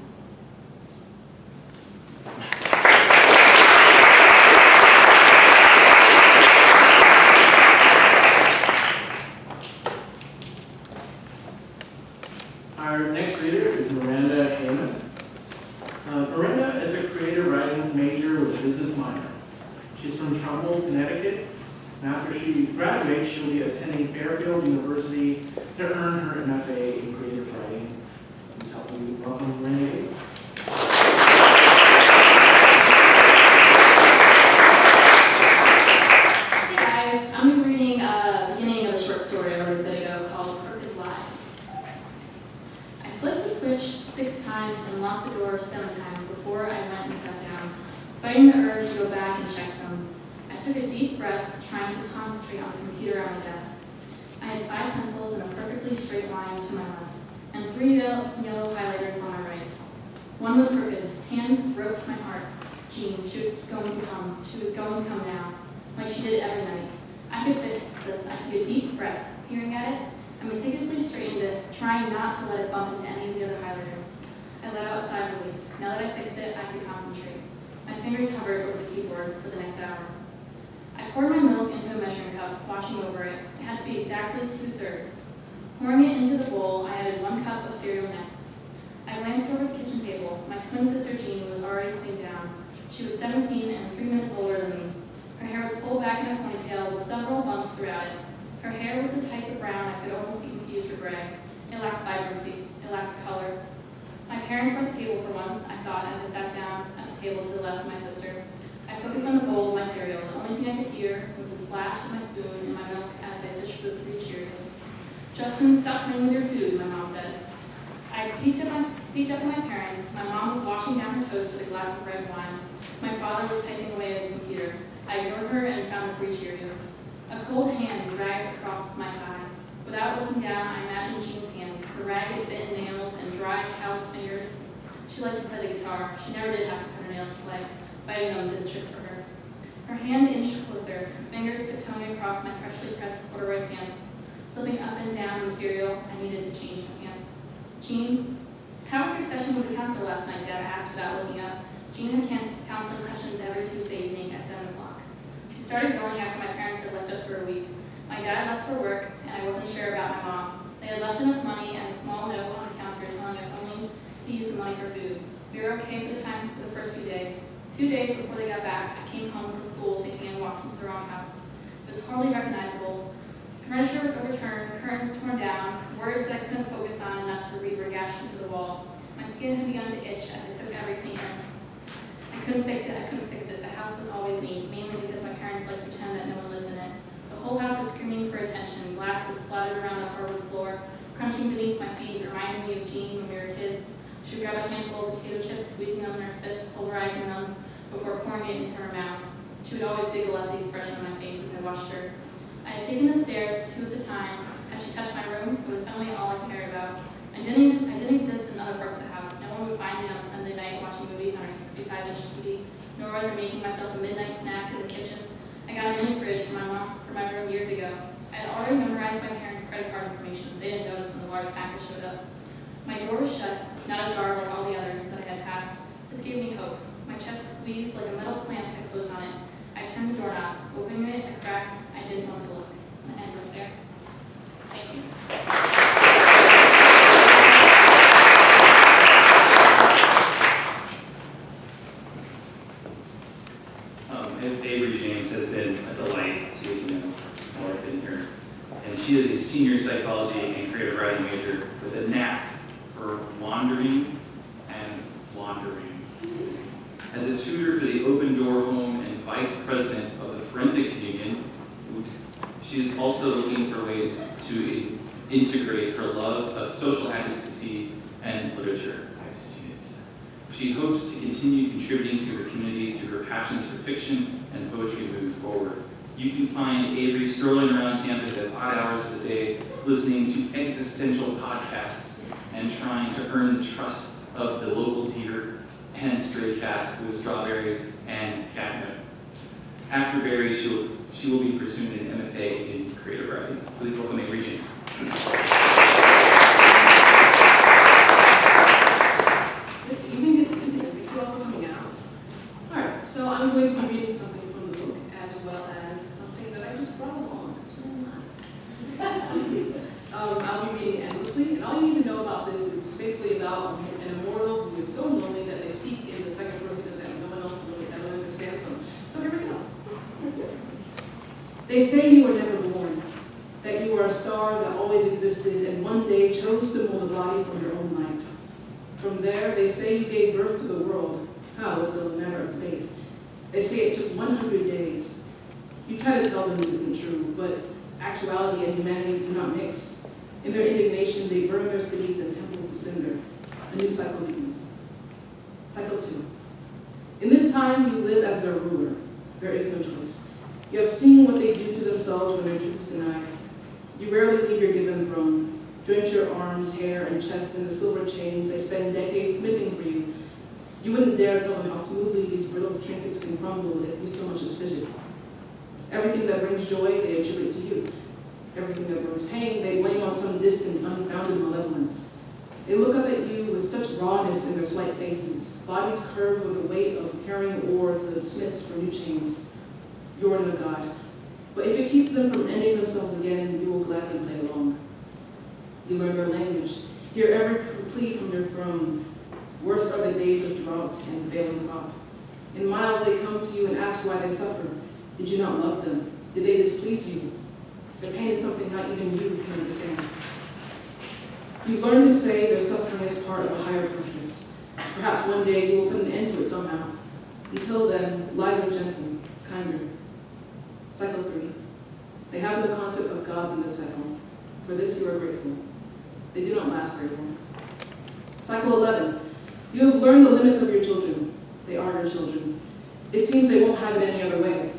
Our next reader is Miranda Heyman. Miranda is a creative writing major with a business minor. She's from Trumbull, Connecticut, and after she graduates, she'll be attending Fairfield University to earn her MFA in creative writing. Please help me welcome Miranda Heyman. Hey guys, I'm reading the beginning of a short story I wrote a bit ago called Crooked Lies. I flipped the switch 6 times and locked the door 7 times before I went and sat down, fighting the urge to go back and check them. I took a deep breath, trying to concentrate on the computer on the desk. I had 5 pencils in a perfectly straight line to my left, and 3 yellow highlighters on my right. One was crooked. Hands groped my heart. Jean, she was going to come. She was going to come now, like she did every night. I could fix this. I took a deep breath, peering at it. I meticulously straightened it, trying not to let it bump into any of the other highlighters. I let out a sigh of relief. Now that I fixed it, I could concentrate. My fingers hovered over the keyboard for the next hour. I poured my milk into a measuring cup, watching over it. It had to be exactly 2/3. Pouring it into the bowl, I added 1 cup of cereal next. I glanced over the kitchen table. My twin sister Jean was already sitting down. She was 17 and 3 minutes older than me. Her hair was pulled back in a ponytail with several bumps throughout it. Her hair was the type of brown that could almost be confused for gray. It lacked vibrancy. It lacked color. My parents were at the table for once, I thought, as I sat down at the table to the left of my sister. I focused on the bowl of my cereal. The only thing I could hear was the splash of my spoon in my milk as I fished for the 3 Cheerios. Justin, stop playing with your food, my mom said. I peeked up at my parents. My mom was washing down her toast with a glass of red wine. My father was typing away at his computer. I ignored her and found the 3 Cheerios. A cold hand dragged across my thigh. Without looking down, I imagined Jean's hand, the ragged bitten nails and dry cow's fingers. She liked to play the guitar. She never did have to cut her nails to play. Biting them did the trick for her. Her hand inched closer, her fingers tiptoeing across my freshly pressed corduroy pants. Slipping up and down the material, I needed to change my pants. Jean, how was your session with the counselor last night, Dad asked without looking up. Jean had counseling sessions every Tuesday evening at 7 o'clock. She started going after my parents had left us for a week. My dad left for work, and I wasn't sure about my mom. They had left enough money and a small note on the counter telling us only to use the money for food. We were okay for the time for the first few days. 2 days before they got back, I came home from school thinking I walked into the wrong house. It was hardly recognizable. Furniture was overturned, curtains torn down, words that I couldn't focus on enough to read were gashed into the wall. My skin had begun to itch as I took everything in. I couldn't fix it. The house was always neat, mainly because my parents liked to pretend that no one lived in it. The whole house was screaming for attention. Glass was splattered around the hardwood floor, crunching beneath my feet, reminding me of Jean when we were kids. She would grab a handful of potato chips, squeezing them in her fist, pulverizing them before pouring it into her mouth. She would always giggle at the expression on my face as I watched her. I had taken the stairs 2 at a time. Had she touched my room, it was suddenly all I cared about. I didn't exist in other parts of the house. No one would find me on a Sunday night watching movies on our 65-inch TV, nor was I making myself a midnight snack in the kitchen. I got a mini fridge for my room years ago. I had already memorized my parents' credit card information. They didn't notice when the large package showed up. My door was shut, not ajar like all the others that I had passed. This gave me hope. My chest squeezed like a metal clamp had closed on it. I turned the doorknob, opening it a crack I didn't want to look. I'm gonna end right there. Thank you. Avery James has been a delight to get to know while I've been here. And she is a senior psychology and creative writing major with a knack for wandering and wandering. As a tutor for the Open Door Home and vice president of the Forensics Union, she is also looking for ways to integrate her love of social advocacy and literature. I've seen it. She hopes to continue contributing to her community through her passions for fiction and poetry moving forward. You can find Avery strolling around campus at odd hours of the day, listening to existential podcasts and trying to earn the trust of the local deer and stray cats with strawberries and catnip. After Barry, she will be pursuing an MFA in creative writing. Please welcome Avery James. Good evening, thank you all for coming out. All right, so I'm going to be reading something from the book as well as something that I just brought along. It's really not. I'll be reading endlessly, and all you need to know about this is basically about an immortal who is so lonely that they speak in the second person because no one else really ever understands them. So here we go. They say you were never born, that you were a star that always existed and one day chose to mold a body from your own light. From there, they say you gave birth to the world. How is still a matter of debate. They say it took 100 days. You try to tell them this isn't true, but actuality and humanity do not mix. In their indignation, they burn their cities and temples to cinder. A new cycle begins. Cycle 2. In this time, you live as their ruler. There is no choice. You have seen what they do to themselves when their truth is denied. You rarely leave your given throne. Drench your arms, hair, and chest in the silver chains they spend decades smithing for you. You wouldn't dare tell them how smoothly these brittle trinkets can crumble if you so much as fidget. Everything that brings joy, they attribute to you. Everything that brings pain, they blame on some distant, unfounded malevolence. They look up at you with such rawness in their slight faces, bodies curved with the weight of carrying ore to the smiths for new chains. You're no god. But if it keeps them from ending themselves again, you will gladly play along. You learn their language, hear every plea from your throne. Worse are the days of drought and failing crop. In miles they come to you and ask why they suffer. Did you not love them? Did they displease you? Their pain is something not even you can understand. You learn to say their suffering is part of a higher purpose. Perhaps one day you will put an end to it somehow. Until then, lives are gentle, kinder. Cycle 3. They have no concept of gods in this cycle. For this you are grateful. They do not last very long. Cycle 11. You have learned the limits of your children. They are your children. It seems they won't have it any other way.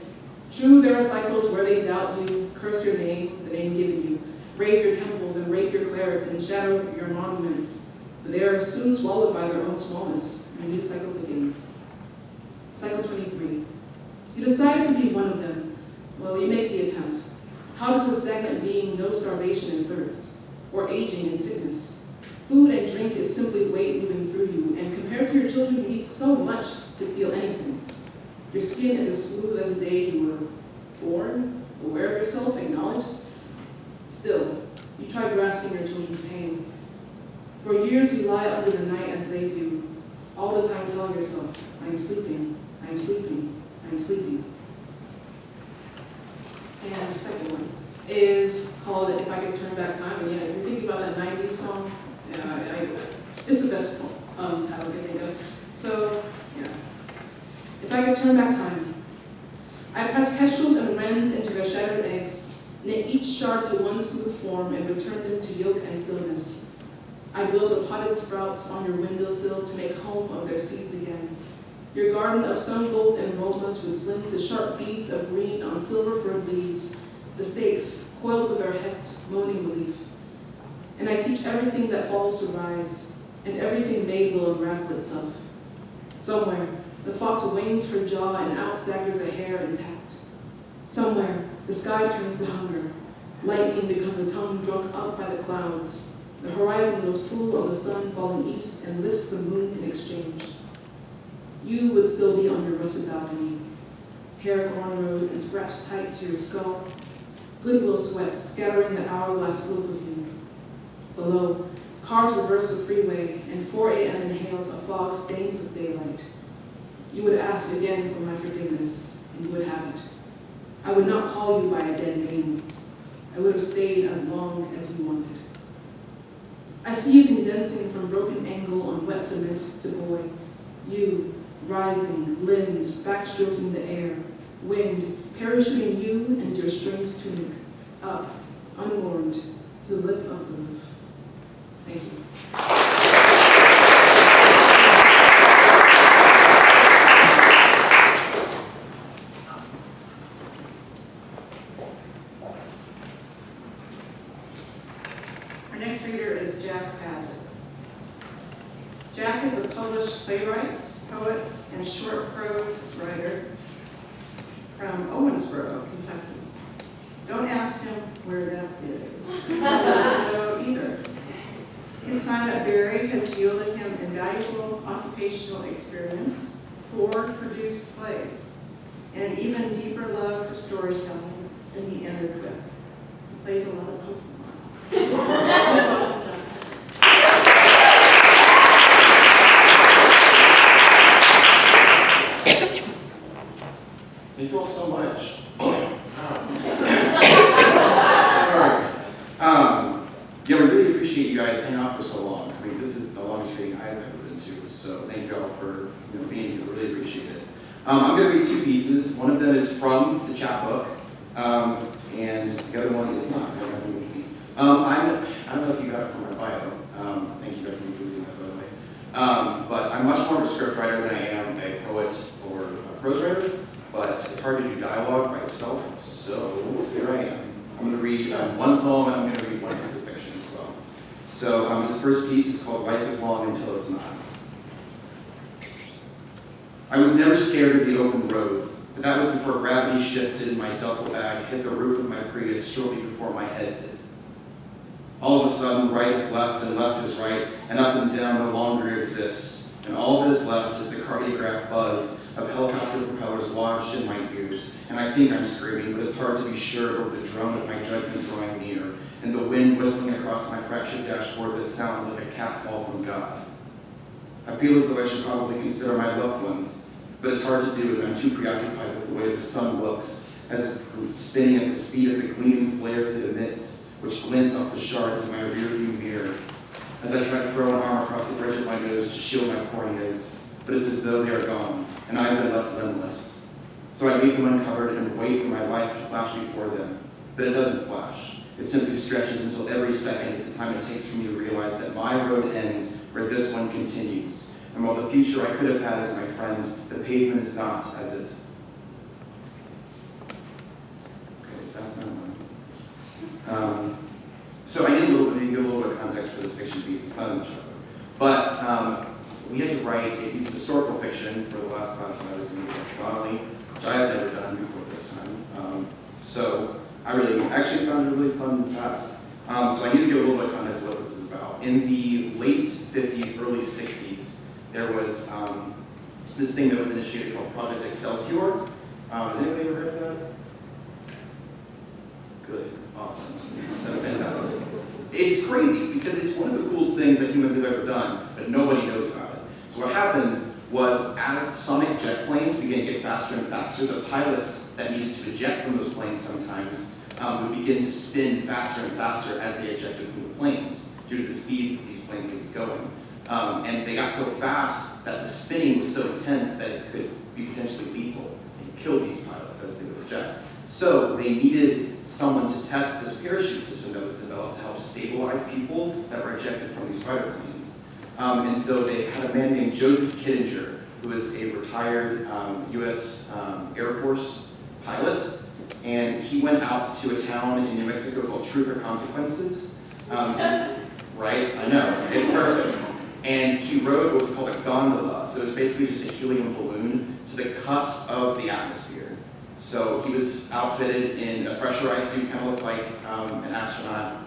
True, there are cycles where they doubt you, curse your name, the name given you, raise your temples and rape your clarets and shadow your monuments. But they are soon swallowed by their own smallness, and a new cycle begins. Cycle 23. You decide to be one of them. Well, you make the attempt. How does a stagnant being know starvation and thirst, or aging and sickness? Food and drink is simply weight moving through you, and compared to your children, you eat so much to feel anything. Your skin is as smooth as the day you were born, aware of yourself, acknowledged. Still, you try grasping your children's pain. For years you lie under the night as they do, all the time telling yourself, I am sleeping, I am sleeping, I am sleeping. And the second one is called If I Could Turn Back Time. And yeah, if you're thinking about that 90s song, it's the best title I can think of. So, yeah. If I could turn back time, I'd press kestrels and wrens into their shattered eggs, knit each shard to one smooth form, and return them to yolk and stillness. I'd build the potted sprouts on your windowsill to make home of their seeds again. Your garden of sun golds and aromas would slim to sharp beads of green on silver-furred leaves, the stakes, coiled with their heft, moaning relief. And I teach everything that falls to rise, and everything made will unravel itself. Somewhere, the fox wanes her jaw and out staggers a hare intact. Somewhere, the sky turns to hunger. Lightning becomes a tongue drunk up by the clouds. The horizon grows full of the sun falling east and lifts the moon in exchange. You would still be on your rusted balcony, hair cornrowed and scratched tight to your skull, goodwill sweats scattering the hourglass loop of you. Below, cars reverse the freeway, and 4 a.m. inhales a fog stained with daylight. You would ask again for my forgiveness, and you would have it. I would not call you by a dead name. I would have stayed as long as you wanted. I see you condensing from broken angle on wet cement to boy. You, rising, limbs backstroking the air, wind parachuting you and your strange tunic, up, unwarned, to the lip of the roof. Thank you. Our next reader is Jack Padgett. Jack is a published playwright, poet, and short prose writer from Owensboro, Kentucky. Don't ask him where that is. He doesn't know either. His time at Berry has yielded him invaluable occupational experience, 4 produced plays, and an even deeper love for storytelling than he entered with. He plays a lot of Pokemon. Thank you all so much. Sorry. Yeah, we really appreciate you guys hanging out for so long. I mean, this is the longest reading I've ever been to, so thank you all for being here. Really appreciate it. I'm going to read 2 pieces. One of them is from the chapbook, and the other one is not. I don't have it with me. I don't know if you got it from my bio. Thank you guys for reading that, by the way. But I'm much more of a script writer than I am a poet or a prose writer. But it's hard to do dialogue by yourself, so here I am. I'm going to read 1 poem, and I'm going to read 1 piece of fiction as well. So this first piece is called Life is Long Until It's Not. I was never scared of the open road, but that was before gravity shifted and my duffel bag hit the roof of my Prius shortly before my head did. All of a sudden, right is left and left is right, and up and down no longer exist. And all that is left is the cardiograph buzz of helicopter propellers lodged in my ears, and I think I'm screaming, but it's hard to be sure over the drone of my judgment drawing near, and the wind whistling across my fractured dashboard that sounds like a cat call from God. I feel as though I should probably consider my loved ones, but it's hard to do as I'm too preoccupied with the way the sun looks, as it's spinning at the speed of the gleaming flares it emits, which glint off the shards of my rearview mirror, as I try to throw an arm across the bridge of my nose to shield my corneas, but it's as though they are gone, and I have been left limbless. So I leave them uncovered and wait for my life to flash before them. But it doesn't flash. It simply stretches until every second is the time it takes for me to realize that my road ends where this one continues. And while the future I could have had as my friend, the pavement is not as it. Okay, that's not one. So I need to give a little bit of context for this fiction piece. It's not in the chapter. But we had to write a piece of historical fiction for the last class that I was in, Donnelly, which I had never done before this time. So I actually found it a really fun task. So I need to give a little bit of context of what this is about. In the late 50s, early 60s, there was this thing that was initiated called Project Excelsior. Has anybody ever heard of that? Good, awesome. That's fantastic. It's crazy because it's one of the coolest things that humans have ever done, but nobody knows about it. So what happened was, as sonic jet planes began to get faster and faster, the pilots that needed to eject from those planes sometimes would begin to spin faster and faster as they ejected from the planes, due to the speeds that these planes could be going. And they got so fast that the spinning was so intense that it could be potentially lethal and kill these pilots as they would eject. So they needed someone to test this parachute system that was developed to help stabilize people that were ejected from these fighter planes. And so they had a man named Joseph Kittinger, who was a retired U.S. Air Force pilot, and he went out to a town in New Mexico called Truth or Consequences. Right? I know, it's perfect. And he rode what's called a gondola, so it's basically just a helium balloon to the cusp of the atmosphere. So he was outfitted in a pressurized suit, kind of looked like an astronaut,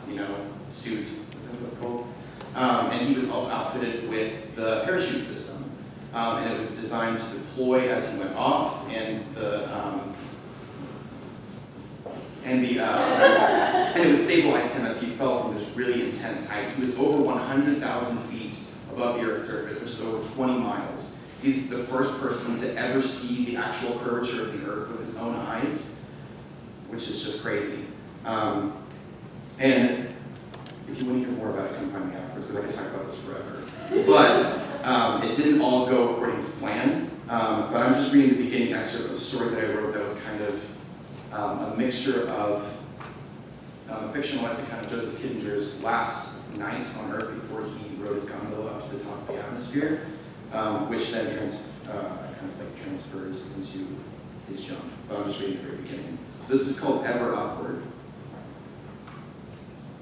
suit. Is that what it's called? And he was also outfitted with the parachute system, and it was designed to deploy as he went off, and it would stabilize him as he fell from this really intense height. He was over 100,000 feet above the Earth's surface, which is over 20 miles. He's the first person to ever see the actual curvature of the Earth with his own eyes, which is just crazy. And if you want to hear more about it, come find me afterwards, because I could talk about this forever. But it didn't all go according to plan. But I'm just reading the beginning excerpt of a story that I wrote that was kind of a mixture of a fictionalized account of Joseph Kittinger's last night on Earth before he rode his gondola up to the top of the atmosphere, which then transfers into his jump. But I'm just reading the very beginning. So this is called Ever Upward.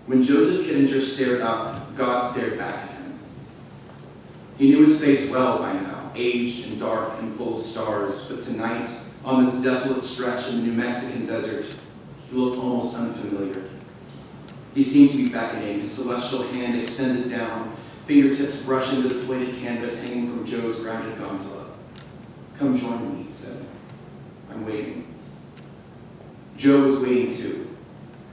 When Joseph Kittinger stared up, God stared back at him. He knew his face well by now, aged and dark and full of stars, but tonight, on this desolate stretch in the New Mexican desert, he looked almost unfamiliar. He seemed to be beckoning, his celestial hand extended down, fingertips brushing the deflated canvas hanging from Joe's grounded gondola. Come join me, he said. I'm waiting. Joe was waiting too.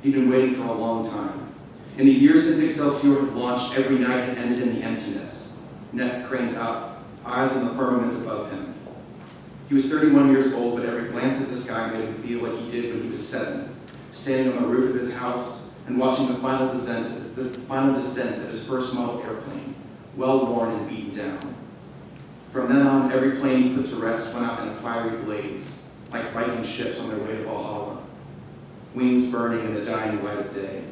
He'd been waiting for a long time. In the years since Excelsior had launched, every night had ended in the emptiness. Neck craned up, eyes on the firmament above him. He was 31 years old, but every glance at the sky made him feel like he did when he was 7, standing on the roof of his house and watching the final descent of his first model airplane, well worn and beaten down. From then on, every plane he put to rest went out in a fiery blaze, like Viking ships on their way to Valhalla, wings burning in the dying light of day.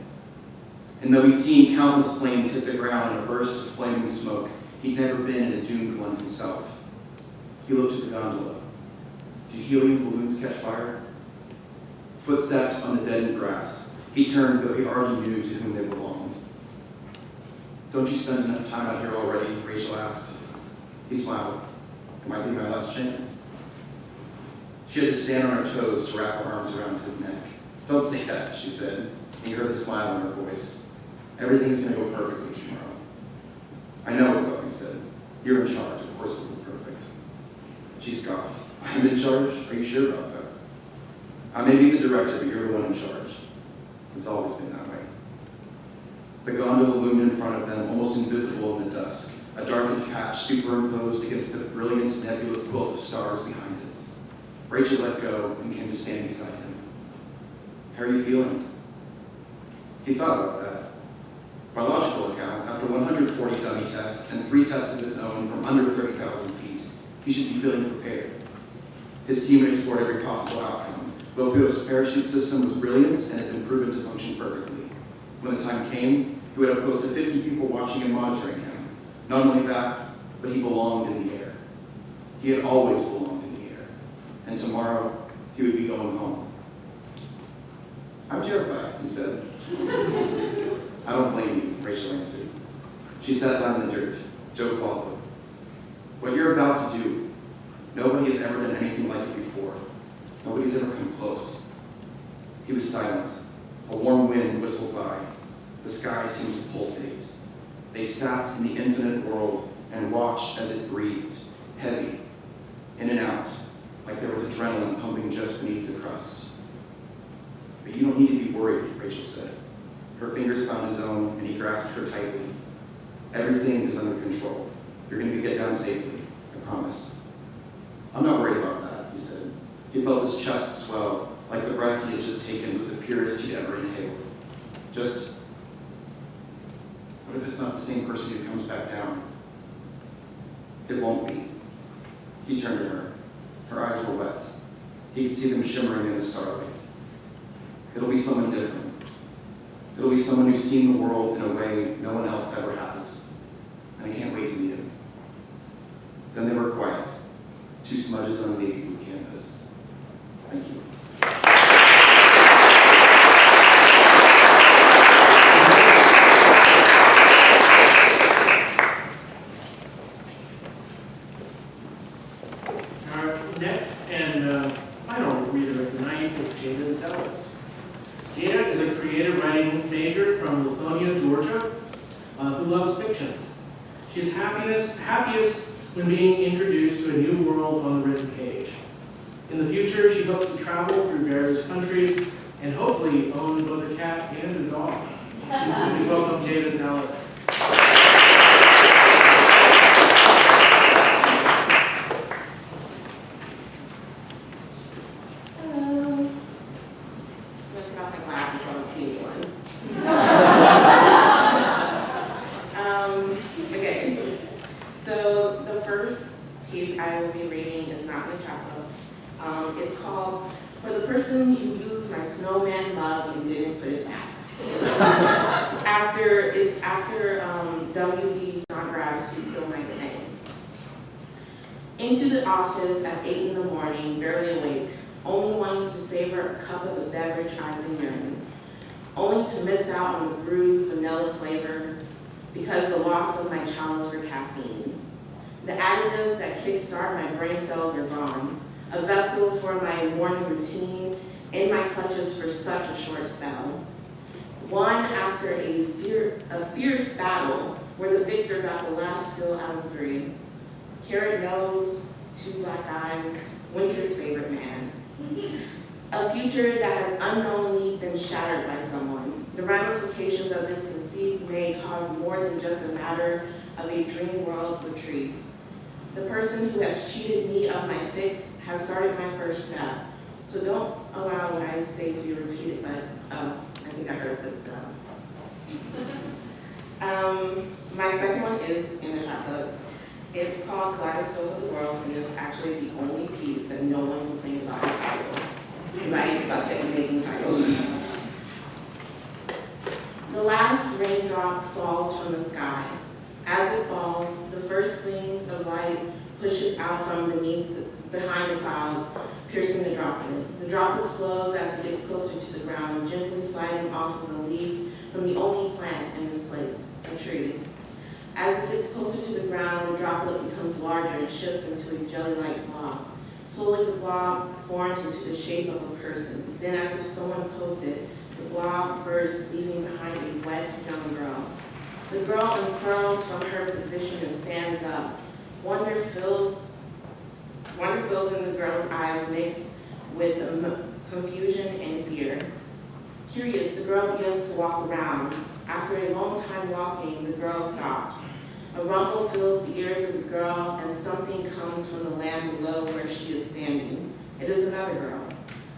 And though he'd seen countless planes hit the ground in a burst of flaming smoke, he'd never been in a doomed one himself. He looked at the gondola. Did helium balloons catch fire? Footsteps on the deadened grass. He turned, though he already knew to whom they belonged. Don't you spend enough time out here already? Rachel asked. He smiled. It might be my last chance. She had to stand on her toes to wrap her arms around his neck. Don't say that, she said, and he heard the smile in her voice. Everything's going to go perfectly tomorrow. I know it will, he said. You're in charge, of course it will be perfect. She scoffed. I'm in charge? Are you sure about that? I may be the director, but you're the one in charge. It's always been that way. The gondola loomed in front of them, almost invisible in the dusk, a darkened patch superimposed against the brilliant nebulous quilt of stars behind it. Rachel let go and came to stand beside him. How are you feeling? He thought about that. By logical accounts, after 140 dummy tests and 3 tests of his own from under 30,000 feet, he should be feeling prepared. His team had explored every possible outcome. Lopio's parachute system was brilliant and had been proven to function perfectly. When the time came, he would have close to 50 people watching and monitoring him. Not only that, but he belonged in the air. He had always belonged in the air. And tomorrow, he would be going home. I'm terrified, he said. I don't blame you, Rachel answered. She sat down in the dirt. Joe followed. What you're about to do, nobody has ever done anything like it before. Nobody's ever come close. He was silent. A warm wind whistled by. The sky seemed to pulsate. They sat in the infinite world and watched as it breathed, heavy, in and out, like there was adrenaline pumping just beneath the crust. But you don't need to be worried, Rachel said. Her fingers found his own, and he grasped her tightly. Everything is under control. You're going to get down safely, I promise. I'm not worried about that, he said. He felt his chest swell, like the breath he had just taken was the purest he'd ever inhaled. Just, what if it's not the same person who comes back down? It won't be. He turned to her. Her eyes were wet. He could see them shimmering in the starlight. It'll be someone different. It'll be someone who's seen the world in a way no one else ever has. And I can't wait to meet him. Then they were quiet. Two smudges on navy blue canvas. Thank you. Our next and final reader of the night is Jada Zealous. Jada is a creative writing major from Lithonia, Georgia, who loves fiction. She is happiest when being introduced to a new world on the written page. In the future, she hopes to travel through various countries and hopefully own both a cat and a dog. Please welcome Jada Zealous. It's called For the Person Who Used My Snowman Mug and Didn't Put It Back. after W.B. Snodgrass, who's still my name. Into the office at 8 in the morning, barely awake, only wanting to savor a cup of the beverage I've been yearning, only to miss out on the bruised vanilla flavor because the loss of my chalice for caffeine. The additives that kickstart my brain cells are gone. A vessel for my morning routine, in my clutches for such a short spell. One after a fierce battle where the victor got the last skill out of 3. Carrot nose, 2 black eyes, winter's favorite man. A future that has unknowingly been shattered by someone. The ramifications of this conceit may cause more than just a matter of a dream world retreat. The person who has cheated me of my fix has started my first step. So don't allow what I say to be repeated, but I think I heard a footstep. My second one is in the chapbook. It's called Kaleidoscope of the World, and it's actually the only piece that no one complained about the title, because I suck at making titles. The last raindrop falls from the sky. As it falls, the first gleams of light pushes out from behind the clouds, piercing the droplet. The droplet slows as it gets closer to the ground, gently sliding off of the leaf from the only plant in this place, a tree. As it gets closer to the ground, the droplet becomes larger and shifts into a jelly-like blob. Slowly, the blob forms into the shape of a person. Then, as if someone coated it, the blob bursts, leaving behind a wet young girl. The girl unfurls from her position and stands up. Wonder fills in the girl's eyes, mixed with confusion and fear. Curious, the girl begins to walk around. After a long time walking, the girl stops. A rumble fills the ears of the girl, and something comes from the land below where she is standing. It is another girl.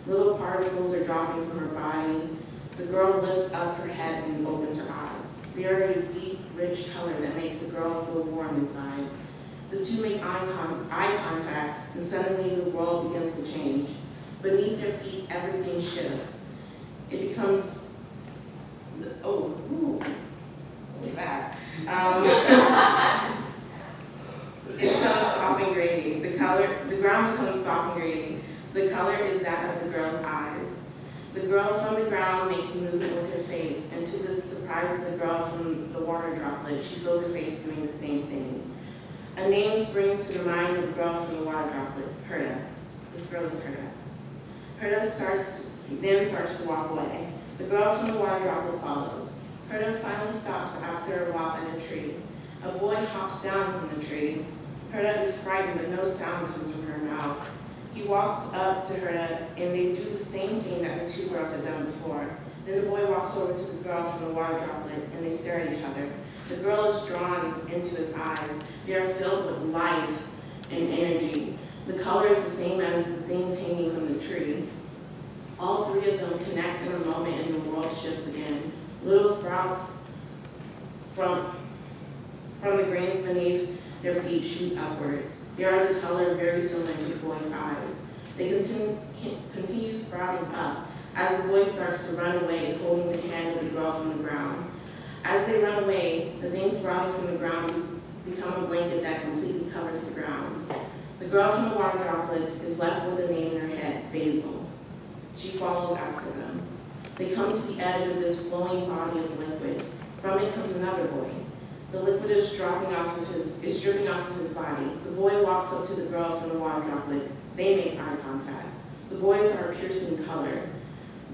Little particles are dropping from her body. The girl lifts up her head and opens her eyes. They are a deep, rich color that makes the girl feel warm inside. The two make eye contact, and suddenly the world begins to change. Beneath their feet, everything shifts. It becomes, look at that. It becomes soft and grainy. The ground becomes soft and grainy. The color is that of the girl's eyes. The girl from the ground makes movement with her face, and to the surprise of the girl from the water droplet, she feels her face doing the same thing. A name springs to the mind of the girl from the water droplet, Herta. This girl is Herta. Herta then starts to walk away. The girl from the water droplet follows. Herta finally stops after a while at a tree. A boy hops down from the tree. Herta is frightened, but no sound comes from her mouth. He walks up to Herta, and they do the same thing that the two girls had done before. Then the boy walks over to the girl from the water droplet, and they stare at each other. The girl is drawn into his eyes. They are filled with life and energy. The color is the same as the things hanging from the tree. All three of them connect in a moment, and the world shifts again. Little sprouts from the grains beneath their feet shoot upwards. They are the color very similar to the boy's eyes. They continue sprouting up as the boy starts to run away, holding the hand of the girl from the ground. As they run away, the thing sprouting from the ground become a blanket that completely covers the ground. The girl from the water droplet is left with a name in her head, Basil. She follows after them. They come to the edge of this flowing body of liquid. From it comes another boy. The liquid is dripping off of his body. The boy walks up to the girl from the water droplet. They make eye contact. The boys are a piercing color.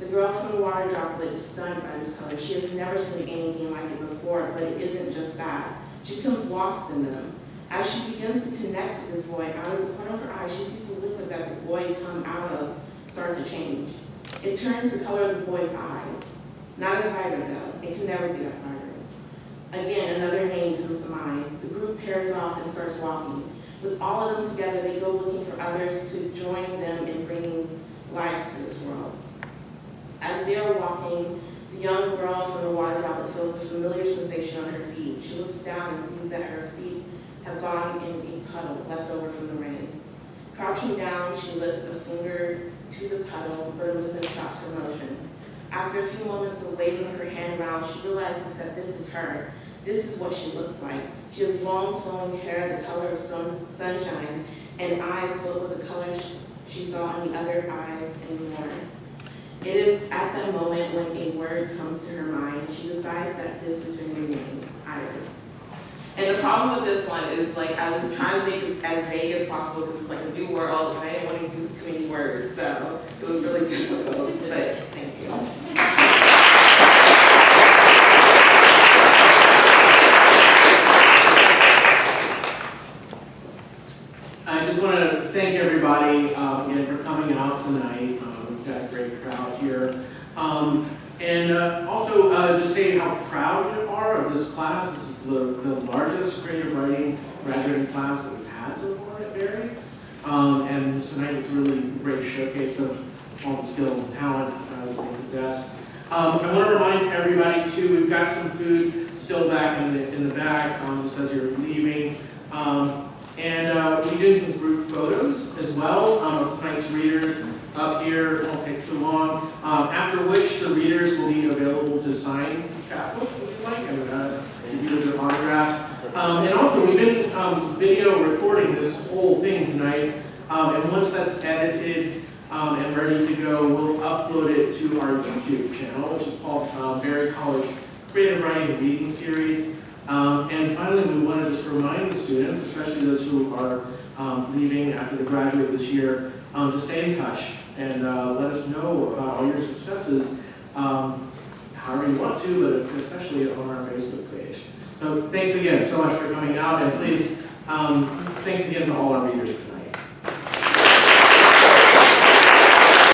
The girl from the water droplet is stunned by this color. She has never seen anything like it before, but it isn't just that. She becomes lost in them. As she begins to connect with this boy, out of the corner of her eye, she sees the liquid that the boy come out of start to change. It turns the color of the boy's eyes. Not as vibrant though. It can never be that vibrant. Again, another name comes to mind. The group pairs off and starts walking. With all of them together, they go looking for others to join them in bringing life to this world. As they are walking, the young girl from the water droplet feels a familiar sensation on her feet. She looks down and sees that her feet have gone in a puddle left over from the rain. Crouching down, she lifts a finger to the puddle, but her movement stops her motion. After a few moments of waving her hand around, she realizes that this is her. This is what she looks like. She has long flowing hair, the color of sunshine, and eyes filled with the colors she saw in the other eyes and more. It is at that moment when a word comes to her mind. She decides that this is her new name, Iris. And the problem with this one is, like, I was trying to make it as vague as possible because it's like a new world and I didn't want to use too many words, so it was really difficult, but thank you. I just want to thank everybody again for coming out tonight. We've got a great crowd here. Also just say how proud we are of this class. This is the largest creative writing graduating class that we've had so far at Berry. And tonight is really a great showcase of all the skill and talent that we possess. I want to remind everybody too, we've got some food still back in the back just as you're leaving. We do some group photos as well of tonight's readers up here. It won't take too long. After which the readers will be available to sign chapbooks if you like and give you their autographs. And also we've been video recording this whole thing tonight. And once that's edited and ready to go, we'll upload it to our YouTube channel, which is called Berry College Creative Writing and Reading Series. And finally, we want to just remind the students, especially those who are leaving after they graduate this year, to stay in touch and let us know about all your successes, however you want to, but especially on our Facebook page. So thanks again so much for coming out, and please, thanks again to all our readers.